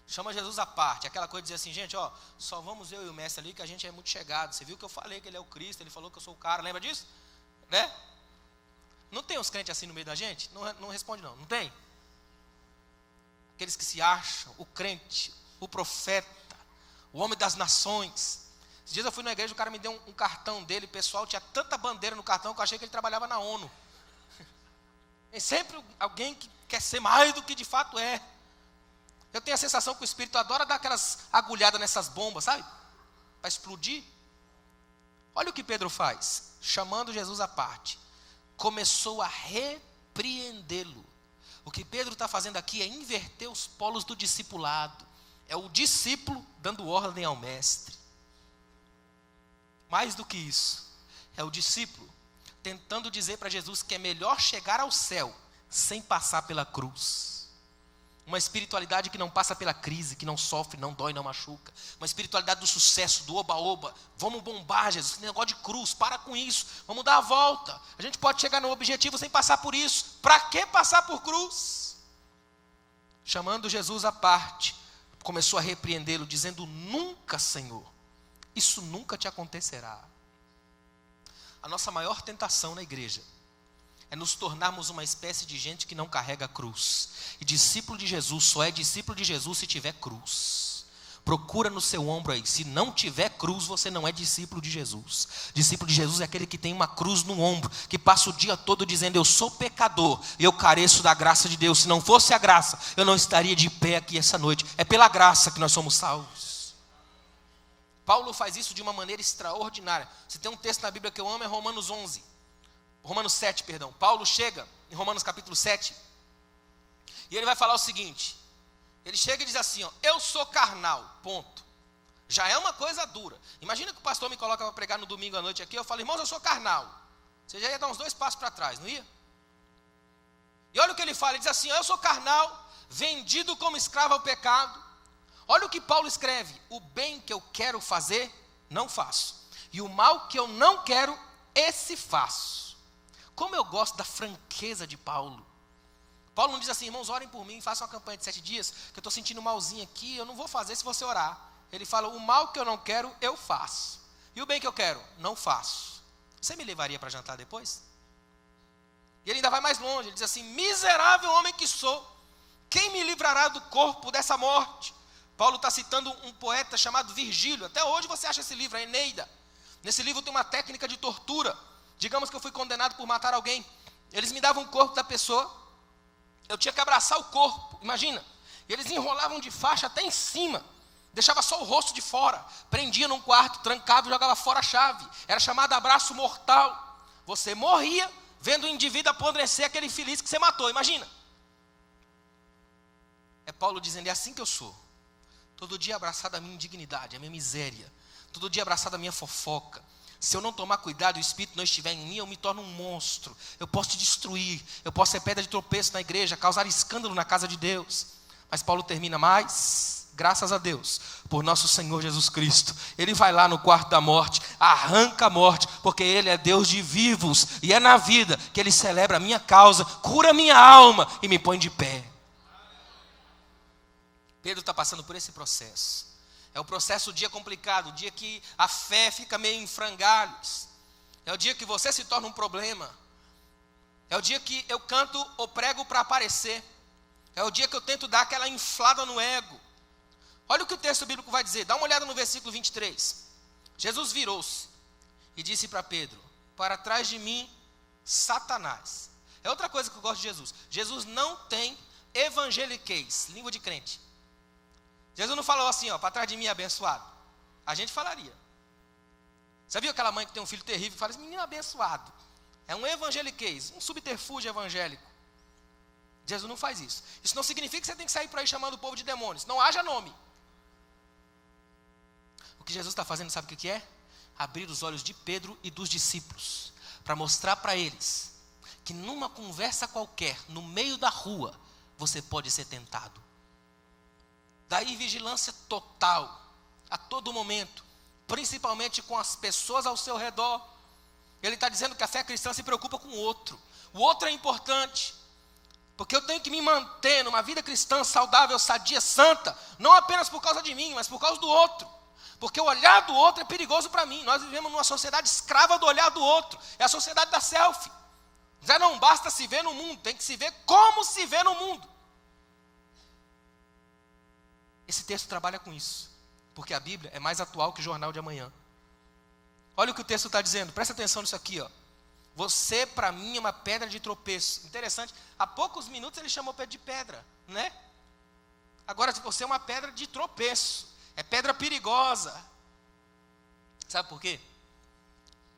Chama Jesus à parte, aquela coisa de dizer assim, gente, ó, só vamos eu e o mestre ali, que a gente é muito chegado. Você viu que eu falei que ele é o Cristo, ele falou que eu sou o cara, lembra disso? Né? Não tem uns crentes assim no meio da gente? Não responde não, não tem? Aqueles que se acham, o crente, o profeta, o homem das nações. Esses dias eu fui na igreja, o cara me deu um cartão dele, pessoal, tinha tanta bandeira no cartão que eu achei que ele trabalhava na ONU. Tem sempre alguém que quer ser mais do que de fato é. Eu tenho a sensação que o Espírito adora dar aquelas agulhadas nessas bombas, sabe? Para explodir. Olha o que Pedro faz. Chamando Jesus à parte. Começou a repreendê-lo. O que Pedro está fazendo aqui é inverter os polos do discipulado. É o discípulo dando ordem ao mestre. Mais do que isso. É o discípulo tentando dizer para Jesus que é melhor chegar ao céu sem passar pela cruz. Uma espiritualidade que não passa pela crise, que não sofre, não dói, não machuca. Uma espiritualidade do sucesso, do oba-oba. Vamos bombar, Jesus, esse negócio de cruz, para com isso. Vamos dar a volta. A gente pode chegar no objetivo sem passar por isso. Para que passar por cruz? Chamando Jesus à parte, começou a repreendê-lo, dizendo, nunca, Senhor, isso nunca te acontecerá. A nossa maior tentação na igreja é nos tornarmos uma espécie de gente que não carrega a cruz. E discípulo de Jesus só é discípulo de Jesus se tiver cruz. Procura no seu ombro aí. Se não tiver cruz, você não é discípulo de Jesus. Discípulo de Jesus é aquele que tem uma cruz no ombro, que passa o dia todo dizendo, eu sou pecador e eu careço da graça de Deus. Se não fosse a graça, eu não estaria de pé aqui essa noite. É pela graça que nós somos salvos. Paulo faz isso de uma maneira extraordinária. Se tem um texto na Bíblia que eu amo, é Romanos 7, perdão. Paulo chega em Romanos capítulo 7 e ele vai falar o seguinte. Ele chega e diz assim, ó, eu sou carnal, ponto. Já é uma coisa dura. Imagina que o pastor me coloca para pregar no domingo à noite aqui, eu falo, irmãos, eu sou carnal. Você já ia dar uns 2 passos para trás, não ia? E olha o que ele fala, ele diz assim, ó, eu sou carnal, vendido como escravo ao pecado. Olha o que Paulo escreve, o bem que eu quero fazer, não faço. E o mal que eu não quero, esse faço. Como eu gosto da franqueza de Paulo. Paulo não diz assim, irmãos, orem por mim, façam uma campanha de 7 dias, que eu estou sentindo malzinho aqui, eu não vou fazer se você orar. Ele fala, o mal que eu não quero, eu faço. E o bem que eu quero, não faço. Você me levaria para jantar depois? E ele ainda vai mais longe, ele diz assim, miserável homem que sou, quem me livrará do corpo dessa morte? Paulo está citando um poeta chamado Virgílio, até hoje você acha esse livro, a Eneida. Nesse livro tem uma técnica de tortura. Digamos que eu fui condenado por matar alguém. Eles me davam o corpo da pessoa. Eu tinha que abraçar o corpo, imagina. E eles enrolavam de faixa até em cima. deixava só o rosto de fora, prendia num quarto, trancava e jogava fora a chave. Era chamado abraço mortal. Você morria vendo o indivíduo apodrecer aquele infeliz que você matou, imagina. É Paulo dizendo, é assim que eu sou. Todo dia abraçado a minha indignidade, a minha miséria. Todo dia abraçado a minha fofoca. Se eu não tomar cuidado e o Espírito não estiver em mim, eu me torno um monstro. Eu posso te destruir. Eu posso ser pedra de tropeço na igreja, causar escândalo na casa de Deus. Mas Paulo termina mais, graças a Deus, por nosso Senhor Jesus Cristo. Ele vai lá no quarto da morte, arranca a morte, porque Ele é Deus de vivos. E é na vida que Ele celebra a minha causa, cura a minha alma e me põe de pé. Pedro está passando por esse processo. É o processo, o dia complicado, o dia que a fé fica meio em frangalhos. É o dia que você se torna um problema. É o dia que eu canto ou prego para aparecer. É o dia que eu tento dar aquela inflada no ego. Olha o que o texto bíblico vai dizer. Dá uma olhada no versículo 23. Jesus virou-se e disse para Pedro, para trás de mim, Satanás. É outra coisa que eu gosto de Jesus. Jesus não tem evangeliquez, língua de crente. Jesus não falou assim, ó, para trás de mim abençoado. A gente falaria. Você viu aquela mãe que tem um filho terrível e fala assim, menino abençoado. É um evangeliquez, um subterfúgio evangélico. Jesus não faz isso. Isso não significa que você tem que sair por aí chamando o povo de demônios. Não haja nome. O que Jesus está fazendo, sabe o que é? Abrir os olhos de Pedro e dos discípulos. Para mostrar para eles que numa conversa qualquer, no meio da rua, você pode ser tentado. Daí vigilância total, a todo momento, principalmente com as pessoas ao seu redor. Ele está dizendo que a fé cristã se preocupa com o outro. O outro é importante, porque eu tenho que me manter numa vida cristã saudável, sadia, santa, não apenas por causa de mim, mas por causa do outro. Porque o olhar do outro é perigoso para mim. Nós vivemos numa sociedade escrava do olhar do outro. É a sociedade da selfie. Já não basta se ver no mundo, tem que se ver como se vê no mundo. Esse texto trabalha com isso, porque a Bíblia é mais atual que o jornal de amanhã. Olha o que o texto está dizendo, presta atenção nisso aqui, ó. Você para mim é uma pedra de tropeço. Interessante, há poucos minutos ele chamou Pedro de pedra, né? Agora você é uma pedra de tropeço, é pedra perigosa. Sabe por quê?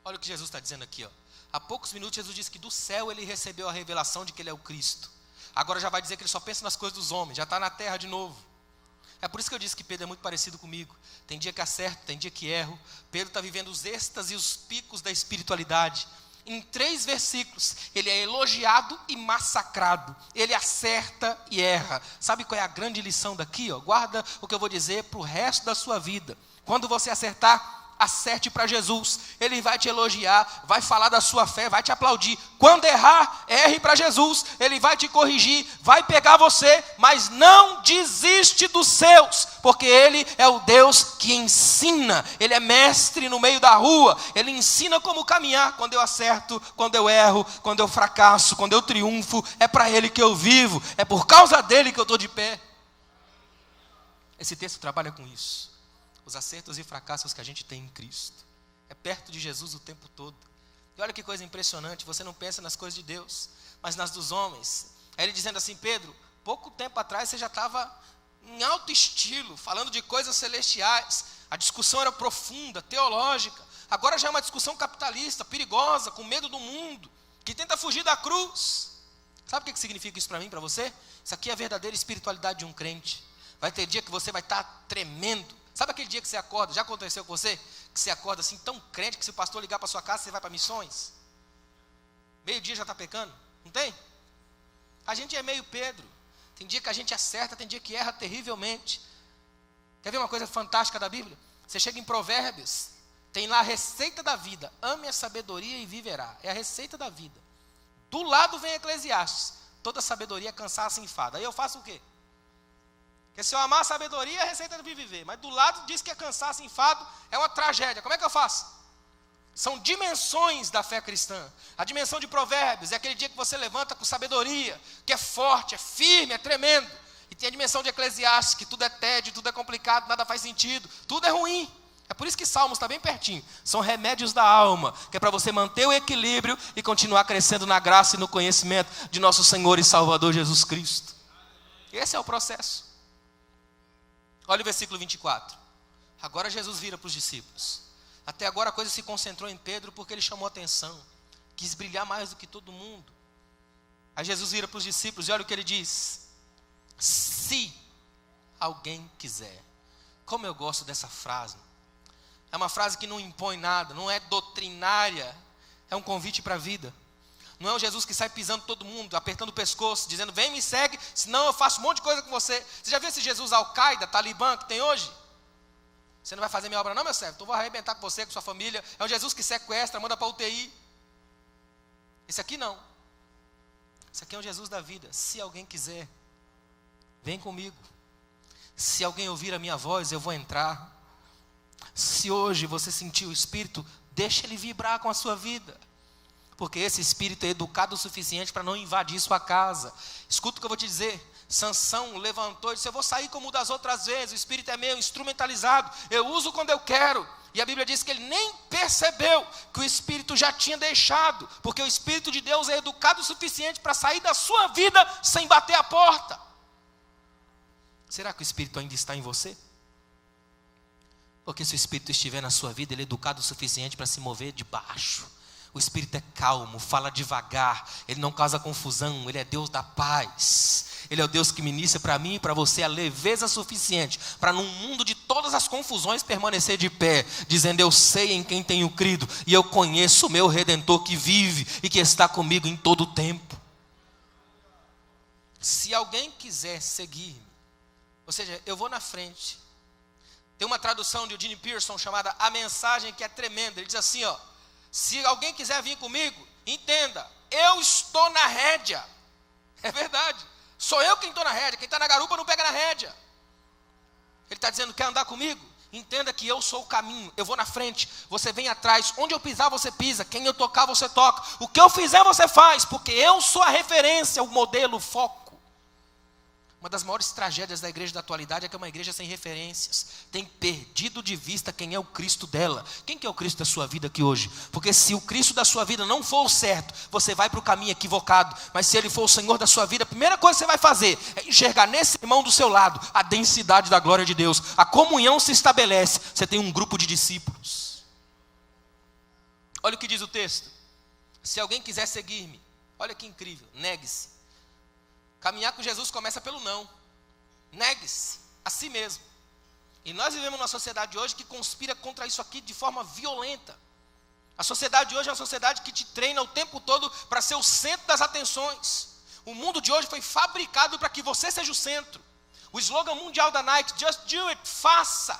Olha o que Jesus está dizendo aqui, ó. Há poucos minutos Jesus disse que do céu ele recebeu a revelação de que ele é o Cristo. Agora já vai dizer que ele só pensa nas coisas dos homens, já está na terra de novo. É por isso que eu disse que Pedro é muito parecido comigo. Tem dia que acerto, tem dia que erro. Pedro está vivendo os êxtases e os picos da espiritualidade. Em 3 versículos, ele é elogiado e massacrado. Ele acerta e erra. Sabe qual é a grande lição daqui? Ó? Guarda o que eu vou dizer para o resto da sua vida. Quando você acertar, acerte para Jesus. Ele vai te elogiar, vai falar da sua fé, vai te aplaudir. Quando errar, erre para Jesus. Ele vai te corrigir, vai pegar você, mas não desiste dos seus, porque Ele é o Deus que ensina. Ele é mestre no meio da rua. Ele ensina como caminhar. Quando eu acerto, quando eu erro, quando eu fracasso, quando eu triunfo, é para Ele que eu vivo. É por causa dele que eu estou de pé. Esse texto trabalha com isso. Os acertos e fracassos que a gente tem em Cristo. É perto de Jesus o tempo todo. E olha que coisa impressionante, você não pensa nas coisas de Deus, mas nas dos homens. Aí ele dizendo assim, Pedro, pouco tempo atrás você já estava em alto estilo, falando de coisas celestiais. A discussão era profunda, teológica. Agora já é uma discussão capitalista, perigosa, com medo do mundo, que tenta fugir da cruz. Sabe o que significa isso para mim, para você? Isso aqui é a verdadeira espiritualidade de um crente. Vai ter dia que você vai estar tremendo. Sabe aquele dia que você acorda, já aconteceu com você? Que você acorda assim tão crente que se o pastor ligar para sua casa, você vai para missões? Meio-dia já está pecando? Não tem? A gente é meio Pedro. Tem dia que a gente acerta, tem dia que erra terrivelmente. Quer ver uma coisa fantástica da Bíblia? Você chega em Provérbios, tem lá a receita da vida. Ame a sabedoria e viverá. É a receita da vida. Do lado vem Eclesiastes. Toda sabedoria é cansaço e enfado. Aí eu faço o quê? Porque se eu amar a sabedoria, é a receita de viver. Mas do lado diz que é cansaço, enfado, é uma tragédia. Como é que eu faço? São dimensões da fé cristã. A dimensão de Provérbios é aquele dia que você levanta com sabedoria, que é forte, é firme, é tremendo. E tem a dimensão de Eclesiastes, que tudo é tédio, tudo é complicado, nada faz sentido, tudo é ruim. É por isso que Salmos está bem pertinho. São remédios da alma, que é para você manter o equilíbrio e continuar crescendo na graça e no conhecimento de nosso Senhor e Salvador Jesus Cristo. Esse é o processo. Olha o versículo 24. Agora Jesus vira para os discípulos. Até agora a coisa se concentrou em Pedro porque ele chamou a atenção. Quis brilhar mais do que todo mundo. Aí Jesus vira para os discípulos e olha o que ele diz. Se alguém quiser. Como eu gosto dessa frase. É uma frase que não impõe nada, não é doutrinária. É um convite para a vida. Não é o Jesus que sai pisando todo mundo, apertando o pescoço, dizendo, vem me segue, senão eu faço um monte de coisa com você. Você já viu esse Jesus Al-Qaeda, Talibã, que tem hoje? Você não vai fazer minha obra não, meu servo? Então eu vou arrebentar com você, com sua família. É um Jesus que sequestra, manda para UTI. Esse aqui não. Esse aqui é um Jesus da vida. Se alguém quiser, vem comigo. Se alguém ouvir a minha voz, eu vou entrar. Se hoje você sentir o Espírito, deixa ele vibrar com a sua vida. Porque esse Espírito é educado o suficiente para não invadir sua casa. Escuta o que eu vou te dizer. Sansão levantou e disse, eu vou sair como das outras vezes, o Espírito é meu, instrumentalizado, eu uso quando eu quero. E a Bíblia diz que ele nem percebeu que o Espírito já tinha deixado, porque o Espírito de Deus é educado o suficiente para sair da sua vida sem bater a porta. Será que o Espírito ainda está em você? Porque se o Espírito estiver na sua vida, ele é educado o suficiente para se mover de baixo. O Espírito é calmo, fala devagar, ele não causa confusão, ele é Deus da paz. Ele é o Deus que ministra para mim e para você a leveza suficiente para num mundo de todas as confusões permanecer de pé, dizendo eu sei em quem tenho crido e eu conheço o meu Redentor que vive e que está comigo em todo o tempo. Se alguém quiser seguir-me, ou seja, eu vou na frente. Tem uma tradução de Eugene Peterson chamada A Mensagem, que é tremenda. Ele diz assim, ó, se alguém quiser vir comigo, entenda, eu estou na rédea. É verdade. Sou eu quem estou na rédea. Quem está na garupa não pega na rédea. Ele está dizendo, quer andar comigo? Entenda que eu sou o caminho. Eu vou na frente, você vem atrás. Onde eu pisar, você pisa. Quem eu tocar, você toca. O que eu fizer, você faz. Porque eu sou a referência, o modelo, o foco. Uma das maiores tragédias da igreja da atualidade é que é uma igreja sem referências. Tem perdido de vista quem é o Cristo dela. Quem que é o Cristo da sua vida aqui hoje? Porque se o Cristo da sua vida não for o certo, você vai para o caminho equivocado. Mas se ele for o Senhor da sua vida, a primeira coisa que você vai fazer é enxergar nesse irmão do seu lado a densidade da glória de Deus. A comunhão se estabelece. Você tem um grupo de discípulos. Olha o que diz o texto. Se alguém quiser seguir-me, olha que incrível, negue-se. Caminhar com Jesus começa pelo não. Negue-se a si mesmo. E nós vivemos numa sociedade hoje que conspira contra isso aqui de forma violenta. A sociedade hoje é uma sociedade que te treina o tempo todo para ser o centro das atenções. O mundo de hoje foi fabricado para que você seja o centro. O slogan mundial da Nike, just do it, faça.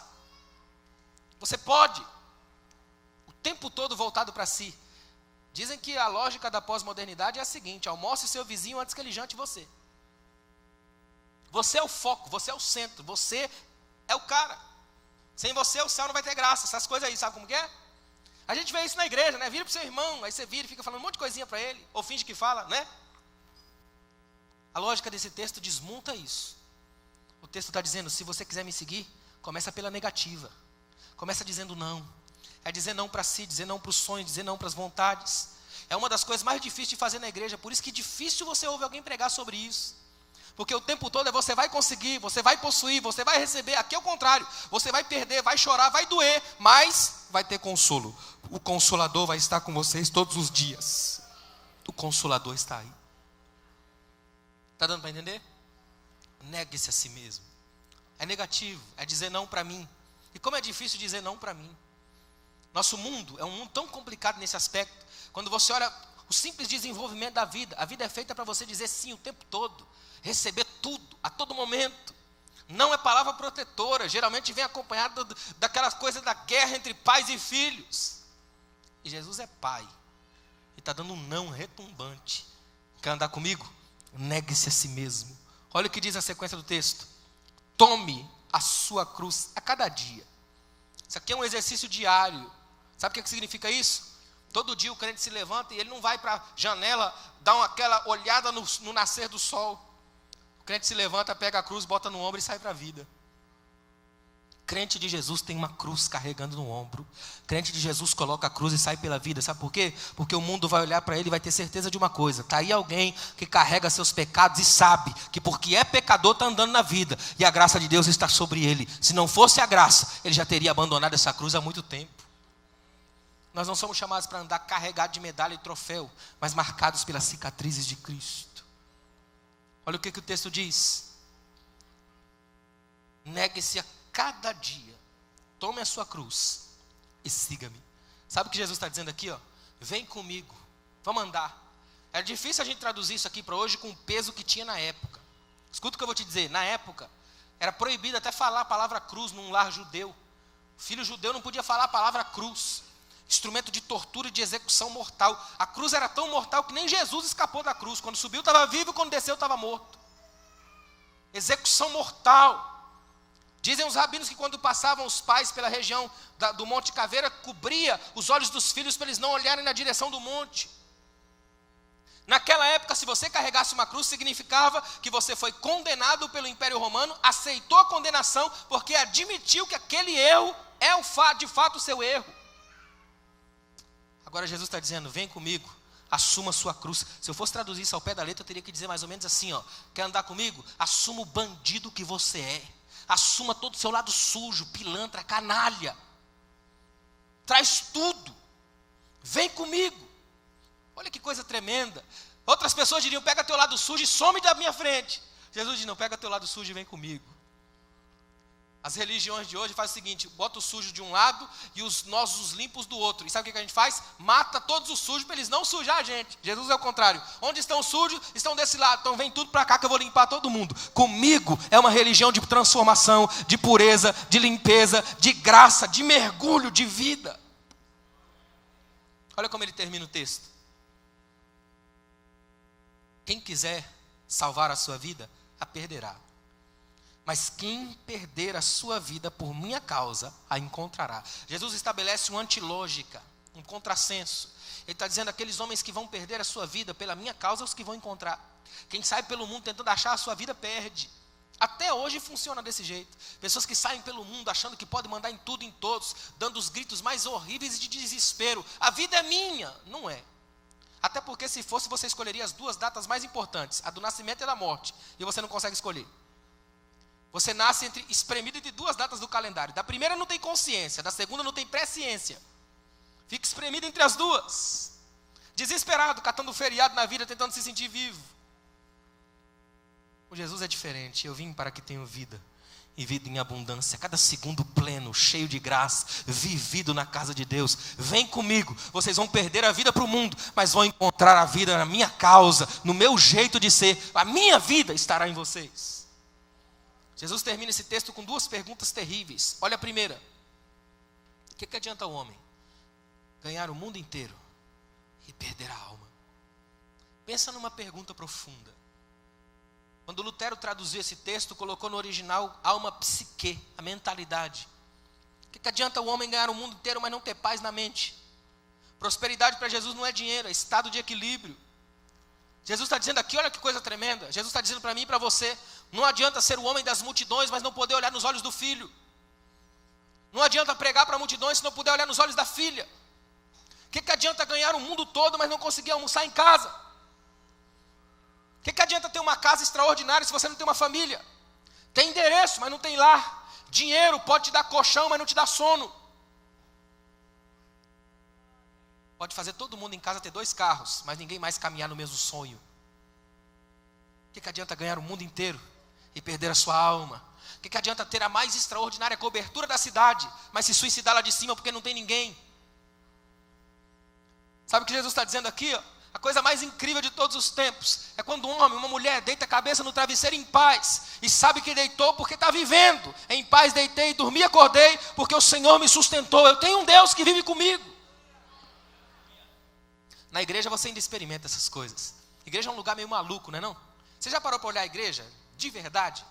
Você pode. O tempo todo voltado para si. Dizem que a lógica da pós-modernidade é a seguinte, almoce seu vizinho antes que ele jante você. Você é o foco, você é o centro, você é o cara. Sem você o céu não vai ter graça, essas coisas aí, sabe como que é? A gente vê isso na igreja, né? Vira para o seu irmão, aí você vira e fica falando um monte de coisinha para ele, ou finge que fala, né? A lógica desse texto desmonta isso. O texto está dizendo, se você quiser me seguir, começa pela negativa. Começa dizendo não. É dizer não para si, dizer não para os sonhos, dizer não para as vontades. É uma das coisas mais difíceis de fazer na igreja, por isso que é difícil você ouvir alguém pregar sobre isso. Porque o tempo todo é você vai conseguir, você vai possuir, você vai receber. Aqui é o contrário, você vai perder, vai chorar, vai doer, mas vai ter consolo. O Consolador vai estar com vocês todos os dias. O Consolador está aí. Está dando para entender? Negue-se a si mesmo. É negativo, é dizer não para mim. E como é difícil dizer não para mim. Nosso mundo é um mundo tão complicado nesse aspecto. Quando você olha o simples desenvolvimento da vida, a vida é feita para você dizer sim o tempo todo. Receber tudo, a todo momento. Não é palavra protetora, geralmente vem acompanhado daquelas coisas da guerra entre pais e filhos. E Jesus é pai, e está dando um não retumbante. Quer andar comigo? Negue-se a si mesmo. Olha o que diz a sequência do texto. Tome a sua cruz a cada dia. Isso aqui é um exercício diário. Sabe o que significa isso? Todo dia o crente se levanta e ele não vai para a janela dar aquela olhada no nascer do sol. O crente se levanta, pega a cruz, bota no ombro e sai para a vida. Crente de Jesus tem uma cruz carregando no ombro. Crente de Jesus coloca a cruz e sai pela vida. Sabe por quê? Porque o mundo vai olhar para ele e vai ter certeza de uma coisa. Está aí alguém que carrega seus pecados e sabe que porque é pecador está andando na vida. E a graça de Deus está sobre ele. Se não fosse a graça, ele já teria abandonado essa cruz há muito tempo. Nós não somos chamados para andar carregados de medalha e troféu, mas marcados pelas cicatrizes de Cristo. Olha o que o texto diz. Negue-se a cada dia, tome a sua cruz e siga-me. Sabe o que Jesus está dizendo aqui? Vem comigo, vamos andar. É difícil a gente traduzir isso aqui para hoje com o peso que tinha na época. Escuta o que eu vou te dizer. Na época, era proibido até falar a palavra cruz num lar judeu. O filho judeu não podia falar a palavra cruz. Instrumento de tortura e de execução mortal. A cruz era tão mortal que nem Jesus escapou da cruz. Quando subiu estava vivo, quando desceu estava morto. Execução mortal. Dizem os rabinos que quando passavam os pais pela região do Monte Caveira, cobria os olhos dos filhos para eles não olharem na direção do monte. Naquela época, se você carregasse uma cruz, significava que você foi condenado pelo Império Romano, aceitou a condenação, porque admitiu que aquele erro é de fato o seu erro. Agora Jesus está dizendo, vem comigo, assuma a sua cruz. Se eu fosse traduzir isso ao pé da letra, eu teria que dizer mais ou menos assim, quer andar comigo? Assuma o bandido que você é. Assuma todo o seu lado sujo, pilantra, canalha. Traz tudo. Vem comigo. Olha que coisa tremenda. Outras pessoas diriam, pega teu lado sujo e some da minha frente. Jesus diz, não, pega teu lado sujo e vem comigo. As religiões de hoje fazem o seguinte, bota o sujo de um lado e nós os limpos do outro. E sabe o que a gente faz? Mata todos os sujos para eles não sujar a gente. Jesus é o contrário. Onde estão os sujos, estão desse lado. Então vem tudo para cá que eu vou limpar todo mundo. Comigo é uma religião de transformação, de pureza, de limpeza, de graça, de mergulho, de vida. Olha como ele termina o texto. Quem quiser salvar a sua vida, a perderá. Mas quem perder a sua vida por minha causa, a encontrará. Jesus estabelece uma antilógica, um contrassenso. Ele está dizendo, aqueles homens que vão perder a sua vida pela minha causa, os que vão encontrar. Quem sai pelo mundo tentando achar a sua vida, perde. Até hoje funciona desse jeito. Pessoas que saem pelo mundo achando que podem mandar em tudo e em todos, dando os gritos mais horríveis de desespero. A vida é minha. Não é. Até porque se fosse, você escolheria as duas datas mais importantes, a do nascimento e a da morte. E você não consegue escolher. Você nasce espremido entre duas datas do calendário. Da primeira não tem consciência, da segunda não tem presciência. Fica espremido entre as duas. Desesperado, catando feriado na vida, tentando se sentir vivo. O Jesus é diferente. Eu vim para que tenham vida. E vida em abundância. Cada segundo pleno, cheio de graça, vivido na casa de Deus. Vem comigo. Vocês vão perder a vida para o mundo, mas vão encontrar a vida na minha causa, no meu jeito de ser. A minha vida estará em vocês. Jesus termina esse texto com duas perguntas terríveis. Olha a primeira. O que adianta o homem ganhar o mundo inteiro e perder a alma? Pensa numa pergunta profunda. Quando Lutero traduziu esse texto, colocou no original alma psique, a mentalidade. O que adianta o homem ganhar o mundo inteiro, mas não ter paz na mente? Prosperidade para Jesus não é dinheiro, é estado de equilíbrio. Jesus está dizendo aqui, olha que coisa tremenda. Jesus está dizendo para mim e para você, não adianta ser o homem das multidões, mas não poder olhar nos olhos do filho. Não adianta pregar para multidões se não puder olhar nos olhos da filha. O que adianta ganhar o mundo todo, mas não conseguir almoçar em casa? O que adianta ter uma casa extraordinária se você não tem uma família? Tem endereço, mas não tem lar. Dinheiro pode te dar colchão, mas não te dá sono. Pode fazer todo mundo em casa ter 2 carros, mas ninguém mais caminhar no mesmo sonho. O que adianta ganhar o mundo inteiro e perder a sua alma? O que adianta ter a mais extraordinária cobertura da cidade, mas se suicidar lá de cima porque não tem ninguém? Sabe o que Jesus está dizendo aqui? A coisa mais incrível de todos os tempos é quando um homem, uma mulher deita a cabeça no travesseiro em paz e sabe que deitou porque está vivendo. Em paz deitei, dormi, acordei porque o Senhor me sustentou. Eu tenho um Deus que vive comigo. Na igreja você ainda experimenta essas coisas. A igreja é um lugar meio maluco, não é não? Você já parou para olhar a igreja de verdade?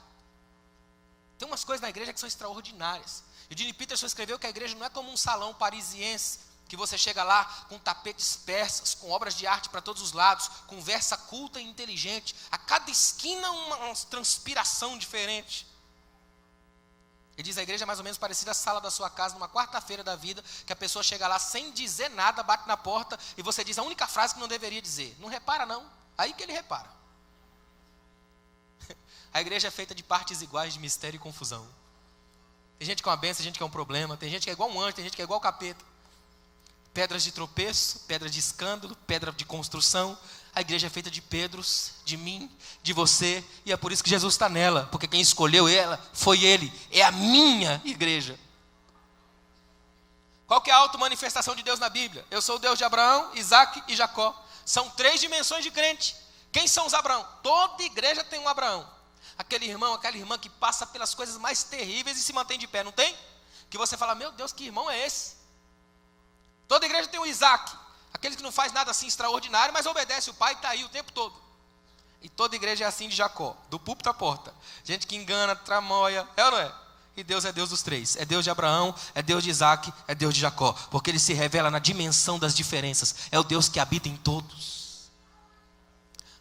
Tem umas coisas na igreja que são extraordinárias. E Gene Peterson escreveu que a igreja não é como um salão parisiense, que você chega lá com tapetes persas, com obras de arte para todos os lados, conversa culta e inteligente. A cada esquina uma transpiração diferente. Ele diz: a igreja é mais ou menos parecida à sala da sua casa, numa quarta-feira da vida, que a pessoa chega lá sem dizer nada, bate na porta, e você diz a única frase que não deveria dizer. Não repara não, aí que ele repara. A igreja é feita de partes iguais de mistério e confusão. Tem gente que é uma benção, tem gente que é um problema, tem gente que é igual um anjo, tem gente que é igual o capeta. Pedras de tropeço, pedras de escândalo, pedra de construção. A igreja é feita de Pedros, de mim, de você, e é por isso que Jesus está nela, porque quem escolheu ela foi Ele, é a minha igreja. Qual que é a auto-manifestação de Deus na Bíblia? Eu sou o Deus de Abraão, Isaac e Jacó. São 3 dimensões de crente. Quem são os Abraão? Toda igreja tem um Abraão. Aquele irmão, aquela irmã que passa pelas coisas mais terríveis e se mantém de pé, não tem? Que você fala: meu Deus, que irmão é esse? Toda igreja tem um Isaac, aquele que não faz nada assim extraordinário, mas obedece o pai e está aí o tempo todo. E toda igreja é assim de Jacó, do púlpito à porta. Gente que engana, tramóia, é ou não é? E Deus é Deus dos 3, é Deus de Abraão, é Deus de Isaac, é Deus de Jacó, porque Ele se revela na dimensão das diferenças, é o Deus que habita em todos.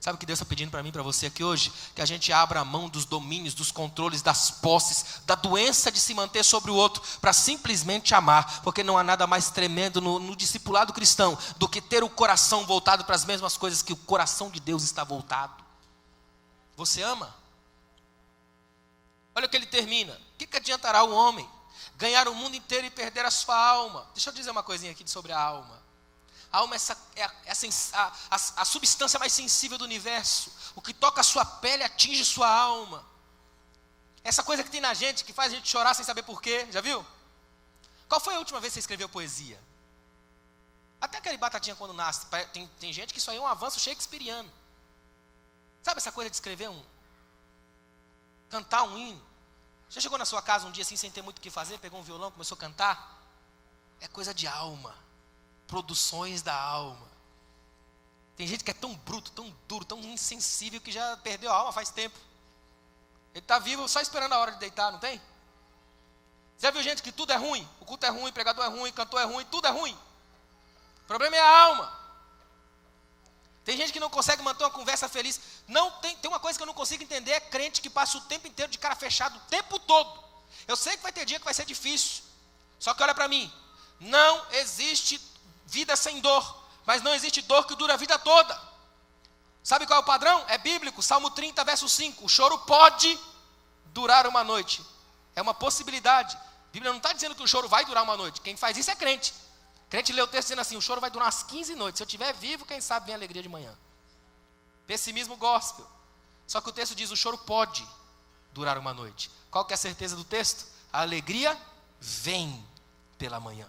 Sabe o que Deus está pedindo para mim e para você aqui hoje? Que a gente abra a mão dos domínios, dos controles, das posses, da doença de se manter sobre o outro, para simplesmente amar, porque não há nada mais tremendo no discipulado cristão do que ter o coração voltado para as mesmas coisas que o coração de Deus está voltado. Você ama? Olha o que ele termina: o que adiantará o homem ganhar o mundo inteiro e perder a sua alma? Deixa eu dizer uma coisinha aqui sobre a alma. A alma é a substância mais sensível do universo. O que toca a sua pele atinge sua alma. Essa coisa que tem na gente, que faz a gente chorar sem saber porquê, já viu? Qual foi a última vez que você escreveu poesia? Até aquele batatinha quando nasce. Tem gente que isso aí é um avanço shakespeariano. Sabe essa coisa de escrever cantar um hino? Já chegou na sua casa um dia assim sem ter muito o que fazer, pegou um violão, começou a cantar? É coisa de alma. Produções da alma. Tem gente que é tão bruto, tão duro, tão insensível que já perdeu a alma faz tempo. Ele está vivo só esperando a hora de deitar, não tem? Você já viu gente que tudo é ruim? O culto é ruim, o pregador é ruim, o cantor é ruim, tudo é ruim. O problema é a alma. Tem gente que não consegue manter uma conversa feliz. Tem uma coisa que eu não consigo entender, é crente que passa o tempo inteiro de cara fechada, o tempo todo. Eu sei que vai ter dia que vai ser difícil. Só que olha para mim, não existe vida sem dor, mas não existe dor que dura a vida toda. Sabe qual é o padrão? É bíblico, Salmo 30, verso 5. O choro pode durar uma noite. É uma possibilidade. A Bíblia não está dizendo que o choro vai durar uma noite. Quem faz isso é crente. Crente lê o texto dizendo assim: o choro vai durar umas 15 noites. Se eu estiver vivo, quem sabe vem a alegria de manhã. Pessimismo gospel. Só que o texto diz: o choro pode durar uma noite. Qual que é a certeza do texto? A alegria vem pela manhã.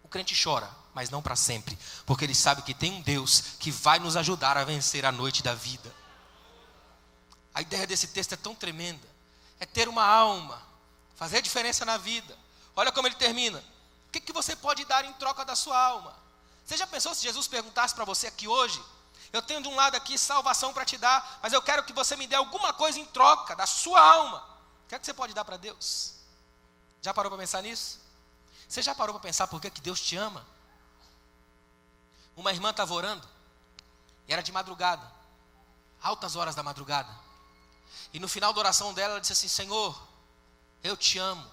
O crente chora, mas não para sempre, porque ele sabe que tem um Deus que vai nos ajudar a vencer a noite da vida. A ideia desse texto é tão tremenda. É ter uma alma, fazer diferença na vida. Olha como ele termina: o que você pode dar em troca da sua alma? Você já pensou se Jesus perguntasse para você aqui hoje: eu tenho de um lado aqui salvação para te dar, mas eu quero que você me dê alguma coisa em troca da sua alma. O que é que você pode dar para Deus? Já parou para pensar nisso? Você já parou para pensar por que Deus te ama? Uma irmã estava orando, e era de madrugada, altas horas da madrugada. E no final da oração dela, ela disse assim: Senhor, eu te amo.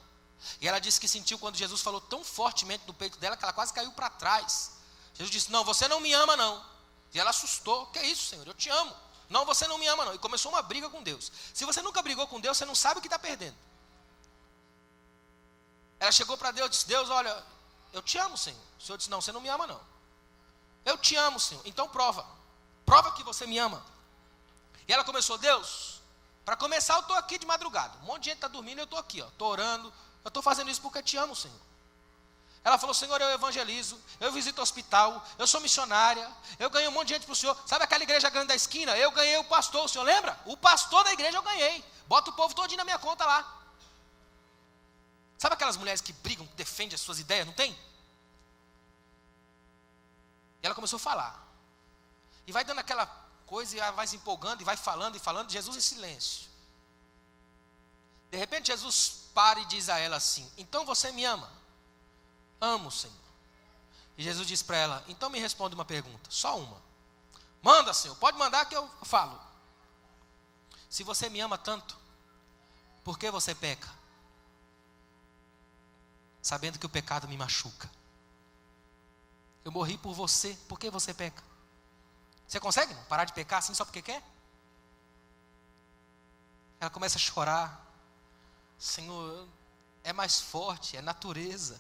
E ela disse que sentiu quando Jesus falou tão fortemente no peito dela, que ela quase caiu para trás. Jesus disse: não, você não me ama não. E ela assustou: que é isso, Senhor, eu te amo. Não, você não me ama não. E começou uma briga com Deus. Se você nunca brigou com Deus, você não sabe o que está perdendo. Ela chegou para Deus e disse: Deus, olha, eu te amo, Senhor. O Senhor disse: não, você não me ama não. Eu te amo, Senhor. Então prova que você me ama. E ela começou: Deus, para começar eu estou aqui de madrugada. Um monte de gente está dormindo e eu estou aqui, estou orando. Eu estou fazendo isso porque te amo, Senhor. Ela falou: Senhor, eu evangelizo, eu visito o hospital, eu sou missionária, eu ganhei um monte de gente para o Senhor. Sabe aquela igreja grande da esquina? Eu ganhei o pastor, o Senhor lembra? O pastor da igreja eu ganhei. Bota o povo todinho na minha conta lá. Sabe aquelas mulheres que brigam, que defendem as suas ideias, não tem? E ela começou a falar. E vai dando aquela coisa, e ela vai se empolgando, e vai falando, Jesus em silêncio. De repente Jesus para e diz a ela assim: então você me ama? Amo, Senhor. E Jesus diz para ela: então me responde uma pergunta, só uma. Manda, Senhor, pode mandar que eu falo. Se você me ama tanto, por que você peca? sabendo que o pecado me machuca. Eu morri por você, por que você peca? Você consegue não parar de pecar assim só porque quer? Ela começa a chorar. Senhor, é mais forte, é natureza.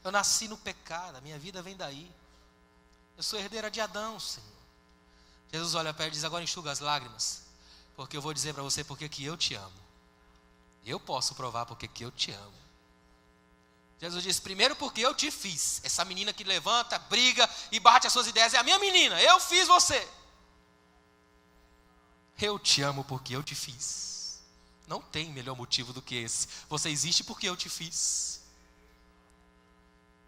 Eu nasci no pecado, a minha vida vem daí. Eu sou herdeira de Adão, Senhor. Jesus olha para ela e diz, agora enxuga as lágrimas, porque eu vou dizer para você porque que eu te amo. Eu posso provar porque que eu te amo. Jesus diz, primeiro porque eu te fiz. Essa menina que levanta, briga e bate as suas ideias é a minha menina, eu fiz você. Eu te amo porque eu te fiz. Não tem melhor motivo do que esse. Você existe porque eu te fiz.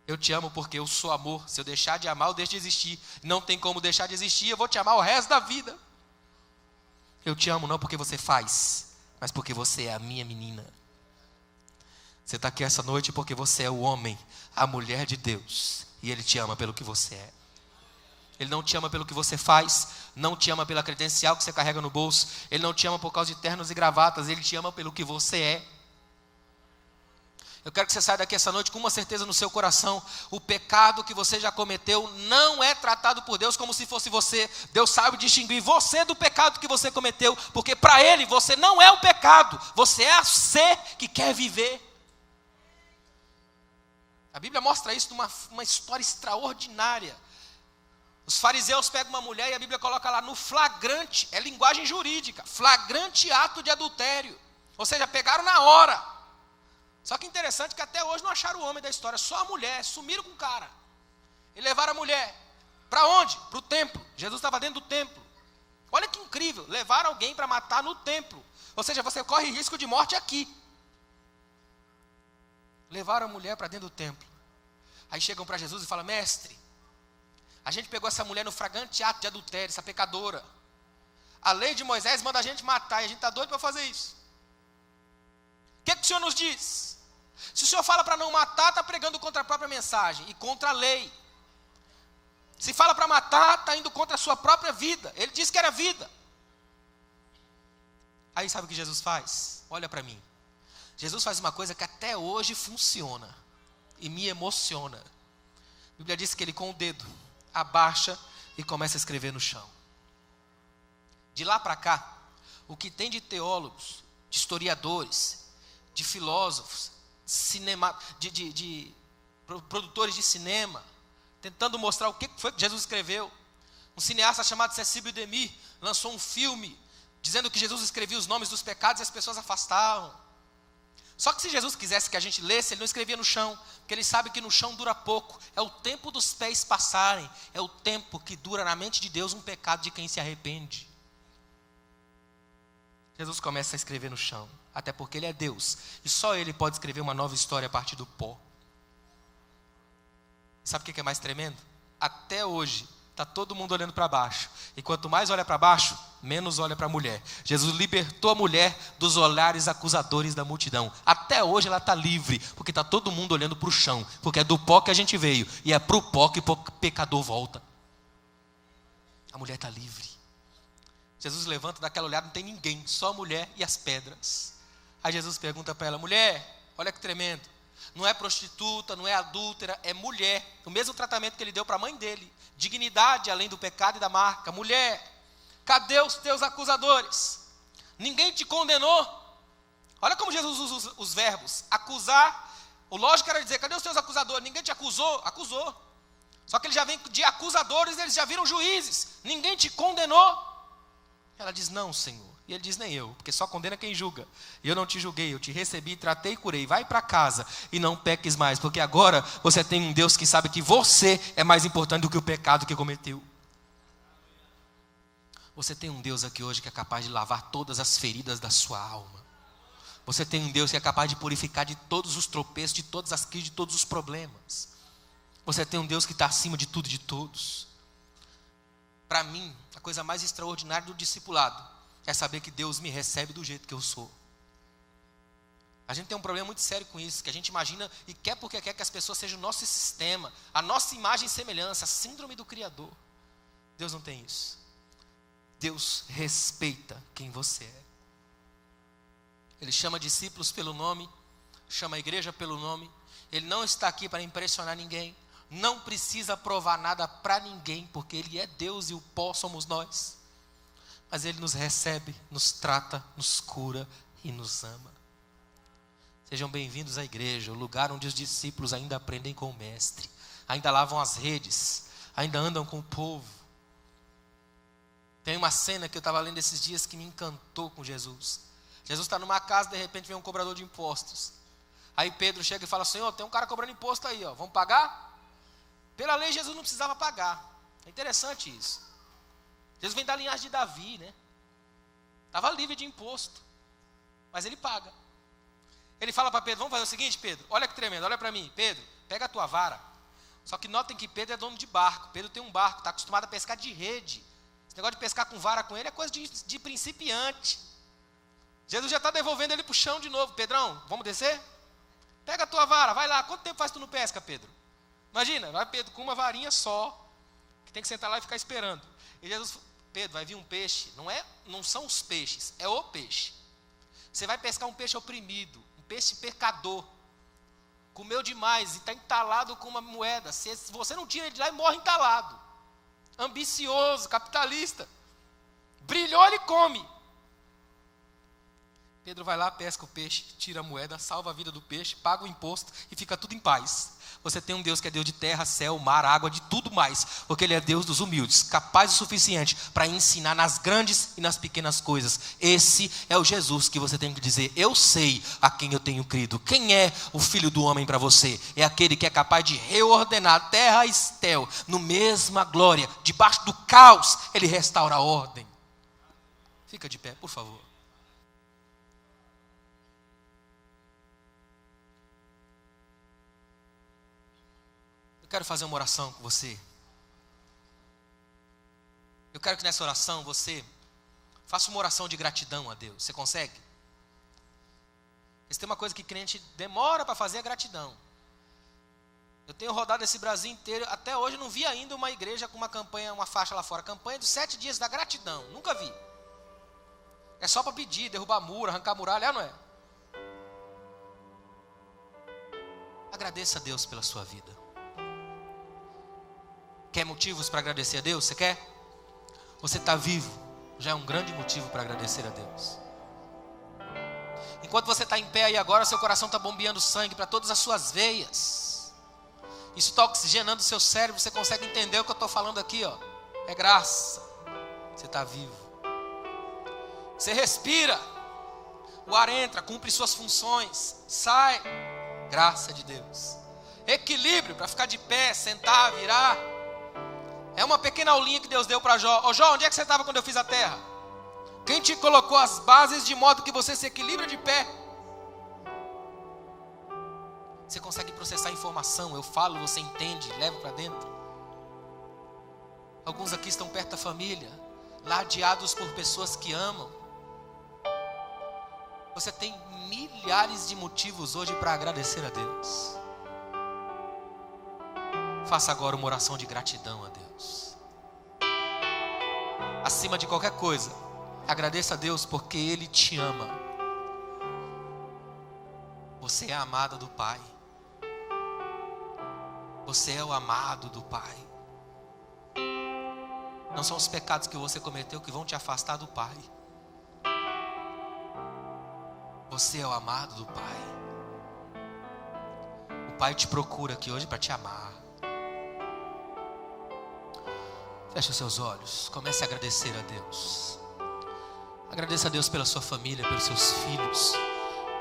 Eu te amo porque eu sou amor. Se eu deixar de amar, eu deixo de existir. Não tem como deixar de existir, eu vou te amar o resto da vida. Eu te amo não porque você faz, mas porque você é a minha menina. Você está aqui essa noite porque você é o homem, a mulher de Deus. E Ele te ama pelo que você é. Ele não te ama pelo que você faz, não te ama pela credencial que você carrega no bolso. Ele não te ama por causa de ternos e gravatas, Ele te ama pelo que você é. Eu quero que você saia daqui essa noite com uma certeza no seu coração. O pecado que você já cometeu não é tratado por Deus como se fosse você. Deus sabe distinguir você do pecado que você cometeu, porque para Ele você não é o pecado, você é a ser que quer viver. A Bíblia mostra isso numa história extraordinária. Os fariseus pegam uma mulher e a Bíblia coloca lá no flagrante, é linguagem jurídica, flagrante ato de adultério. Ou seja, pegaram na hora. Só que interessante que até hoje não acharam o homem da história, só a mulher, sumiram com o cara. E levaram a mulher. Para onde? Para o templo. Jesus estava dentro do templo. Olha que incrível, levaram alguém para matar no templo. Ou seja, você corre risco de morte aqui. Levaram a mulher para dentro do templo. Aí chegam para Jesus e falam, mestre, a gente pegou essa mulher no flagrante ato de adultério, essa pecadora. A lei de Moisés manda a gente matar e a gente está doido para fazer isso. O que o Senhor nos diz? Se o Senhor fala para não matar, está pregando contra a própria mensagem e contra a lei. Se fala para matar, está indo contra a sua própria vida. Ele disse que era vida. Aí sabe o que Jesus faz? Olha para mim. Jesus faz uma coisa que até hoje funciona e me emociona. A Bíblia diz que ele com o dedo abaixa e começa a escrever no chão. De lá para cá, o que tem de teólogos, de historiadores, de filósofos, de produtores de cinema, tentando mostrar o que foi que Jesus escreveu. Um cineasta chamado Cecílio Demir lançou um filme dizendo que Jesus escrevia os nomes dos pecados e as pessoas afastavam. Só que se Jesus quisesse que a gente lesse, Ele não escrevia no chão, porque Ele sabe que no chão dura pouco. É o tempo dos pés passarem, é o tempo que dura na mente de Deus um pecado de quem se arrepende. Jesus começa a escrever no chão, até porque Ele é Deus, e só Ele pode escrever uma nova história a partir do pó. Sabe o que é mais tremendo? Até hoje, está todo mundo olhando para baixo. E quanto mais olha para baixo, menos olha para a mulher. Jesus libertou a mulher dos olhares acusadores da multidão. Até hoje ela está livre, porque está todo mundo olhando para o chão. Porque é do pó que a gente veio, e é para o pó que o pecador volta. A mulher está livre. Jesus levanta daquela olhada, não tem ninguém, só a mulher e as pedras. Aí Jesus pergunta para ela, mulher, olha que tremendo. Não é prostituta, não é adúltera, é mulher. O mesmo tratamento que Ele deu para a mãe dele. Dignidade além do pecado e da marca. Mulher, cadê os teus acusadores? Ninguém te condenou? Olha como Jesus usa os verbos. Acusar, o lógico era dizer, cadê os teus acusadores? Ninguém te acusou? Acusou. Só que ele já vem de acusadores, eles já viram juízes. Ninguém te condenou? Ela diz, não, Senhor. E ele diz, nem eu, porque só condena quem julga. E eu não te julguei, eu te recebi, tratei e curei. Vai para casa e não peques mais, porque agora você tem um Deus que sabe que você é mais importante do que o pecado que cometeu. Você tem um Deus aqui hoje que é capaz de lavar todas as feridas da sua alma. Você tem um Deus que é capaz de purificar de todos os tropeços, de todas as crises, de todos os problemas. Você tem um Deus que está acima de tudo e de todos. Para mim, a coisa mais extraordinária do discipulado é saber que Deus me recebe do jeito que eu sou. A gente tem um problema muito sério com isso, que a gente imagina e quer porque quer que as pessoas sejam o nosso sistema, a nossa imagem e semelhança, a síndrome do Criador. Deus não tem isso. Deus respeita quem você é. Ele chama discípulos pelo nome, chama a igreja pelo nome. Ele não está aqui para impressionar ninguém. Não precisa provar nada para ninguém, porque Ele é Deus e o pó somos nós. Mas Ele nos recebe, nos trata, nos cura e nos ama. Sejam bem-vindos à igreja, o lugar onde os discípulos ainda aprendem com o Mestre, ainda lavam as redes, ainda andam com o povo. Tem uma cena que eu estava lendo esses dias que me encantou com Jesus. Jesus está numa casa, de repente vem um cobrador de impostos. Aí Pedro chega e fala: Senhor, tem um cara cobrando imposto aí, ó, vamos pagar? Pela lei Jesus não precisava pagar. É interessante isso. Jesus vem da linhagem de Davi, né? Estava livre de imposto, mas ele paga. Ele fala para Pedro: vamos fazer o seguinte, Pedro, olha que tremendo, olha para mim, Pedro, pega a tua vara. Só que notem que Pedro é dono de barco. Pedro tem um barco, está acostumado a pescar de rede. Esse negócio de pescar com vara com ele é coisa de principiante. Jesus já está devolvendo ele para o chão de novo. Pedrão, vamos descer? Pega a tua vara, vai lá. Quanto tempo faz tu não pesca, Pedro? Imagina, vai Pedro com uma varinha só, que tem que sentar lá e ficar esperando. E Jesus: Pedro, vai vir um peixe. Não são os peixes, é o peixe. Você vai pescar um peixe oprimido, um peixe pecador. Comeu demais e está entalado com uma moeda. Se você não tira ele de lá, ele morre entalado. Ambicioso, capitalista. Brilhou, ele come. Pedro vai lá, pesca o peixe, tira a moeda, salva a vida do peixe, paga o imposto e fica tudo em paz. Você tem um Deus que é Deus de terra, céu, mar, água, de tudo mais, porque Ele é Deus dos humildes, capaz o suficiente para ensinar nas grandes e nas pequenas coisas. Esse é o Jesus que você tem que dizer: eu sei a quem eu tenho crido. Quem é o Filho do Homem para você? É aquele que é capaz de reordenar terra e céu, no mesma glória, debaixo do caos, Ele restaura a ordem. Fica de pé, por favor. Eu quero fazer uma oração com você. Eu quero que nessa oração você faça uma oração de gratidão a Deus. Você consegue? Se tem uma coisa que crente demora para fazer, é gratidão. Eu tenho rodado esse Brasil inteiro, até hoje não vi ainda uma igreja com uma campanha, uma faixa lá fora. Campanha dos 7 dias da gratidão, nunca vi. É só para pedir, derrubar muro, arrancar muralha, não é? Agradeça a Deus pela sua vida. Quer motivos para agradecer a Deus? Você quer? Você está vivo, já é um grande motivo para agradecer a Deus. Enquanto você está em pé aí agora, seu coração está bombeando sangue para todas as suas veias. Isso está oxigenando o seu cérebro, você consegue entender o que eu estou falando aqui, ó. É graça. Você está vivo. Você respira, o ar entra, cumpre suas funções, sai. Graça de Deus. Equilíbrio para ficar de pé, sentar, virar. É uma pequena aulinha que Deus deu para Jó. Ô Jó, onde é que você estava quando eu fiz a terra? Quem te colocou as bases de modo que você se equilibra de pé? Você consegue processar informação. Eu falo, você entende, leva para dentro. Alguns aqui estão perto da família, ladeados por pessoas que amam. Você tem milhares de motivos hoje para agradecer a Deus. Faça agora uma oração de gratidão a Deus. Acima de qualquer coisa, agradeça a Deus porque Ele te ama. Você é a amada do Pai. Você é o amado do Pai. Não são os pecados que você cometeu que vão te afastar do Pai. Você é o amado do Pai. O Pai te procura aqui hoje para te amar. Feche os seus olhos, comece a agradecer a Deus. Agradeça a Deus pela sua família, pelos seus filhos,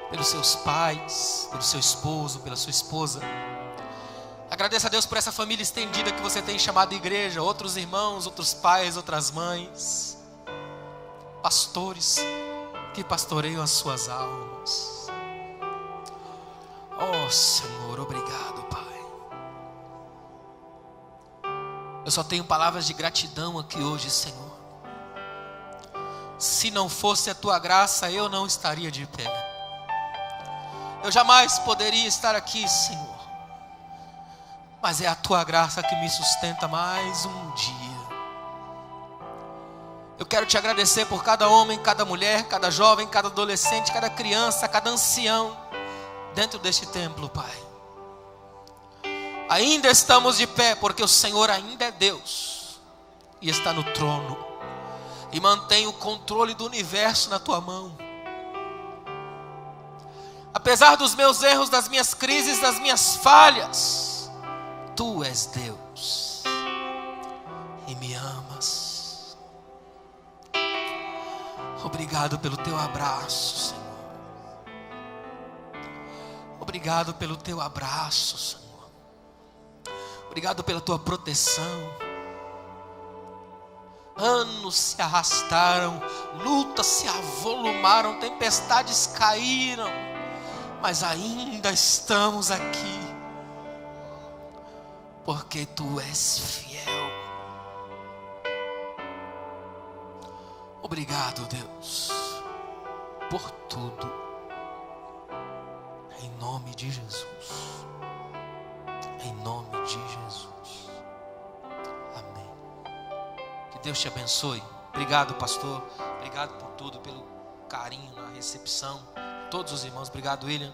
pelos seus pais, pelo seu esposo, pela sua esposa. Agradeça a Deus por essa família estendida que você tem chamado igreja, outros irmãos, outros pais, outras mães, pastores que pastoreiam as suas almas. Oh Senhor, obrigado, Pai. Eu só tenho palavras de gratidão aqui hoje, Senhor. Se não fosse a Tua graça, eu não estaria de pé. Eu jamais poderia estar aqui, Senhor. Mas é a Tua graça que me sustenta mais um dia. Eu quero Te agradecer por cada homem, cada mulher, cada jovem, cada adolescente, cada criança, cada ancião, dentro deste templo, Pai. Ainda estamos de pé porque o Senhor ainda é Deus e está no trono e mantém o controle do universo na tua mão. Apesar dos meus erros, das minhas crises, das minhas falhas, tu és Deus e me amas. Obrigado pelo teu abraço, Senhor. Obrigado pelo teu abraço, Senhor. Obrigado pela tua proteção. Anos se arrastaram, lutas se avolumaram, tempestades caíram, mas ainda estamos aqui, porque tu és fiel. Obrigado, Deus, por tudo, em nome de Jesus, em nome de Jesus, amém. Que Deus te abençoe. Obrigado, pastor, obrigado por tudo, pelo carinho na recepção, todos os irmãos, obrigado, William.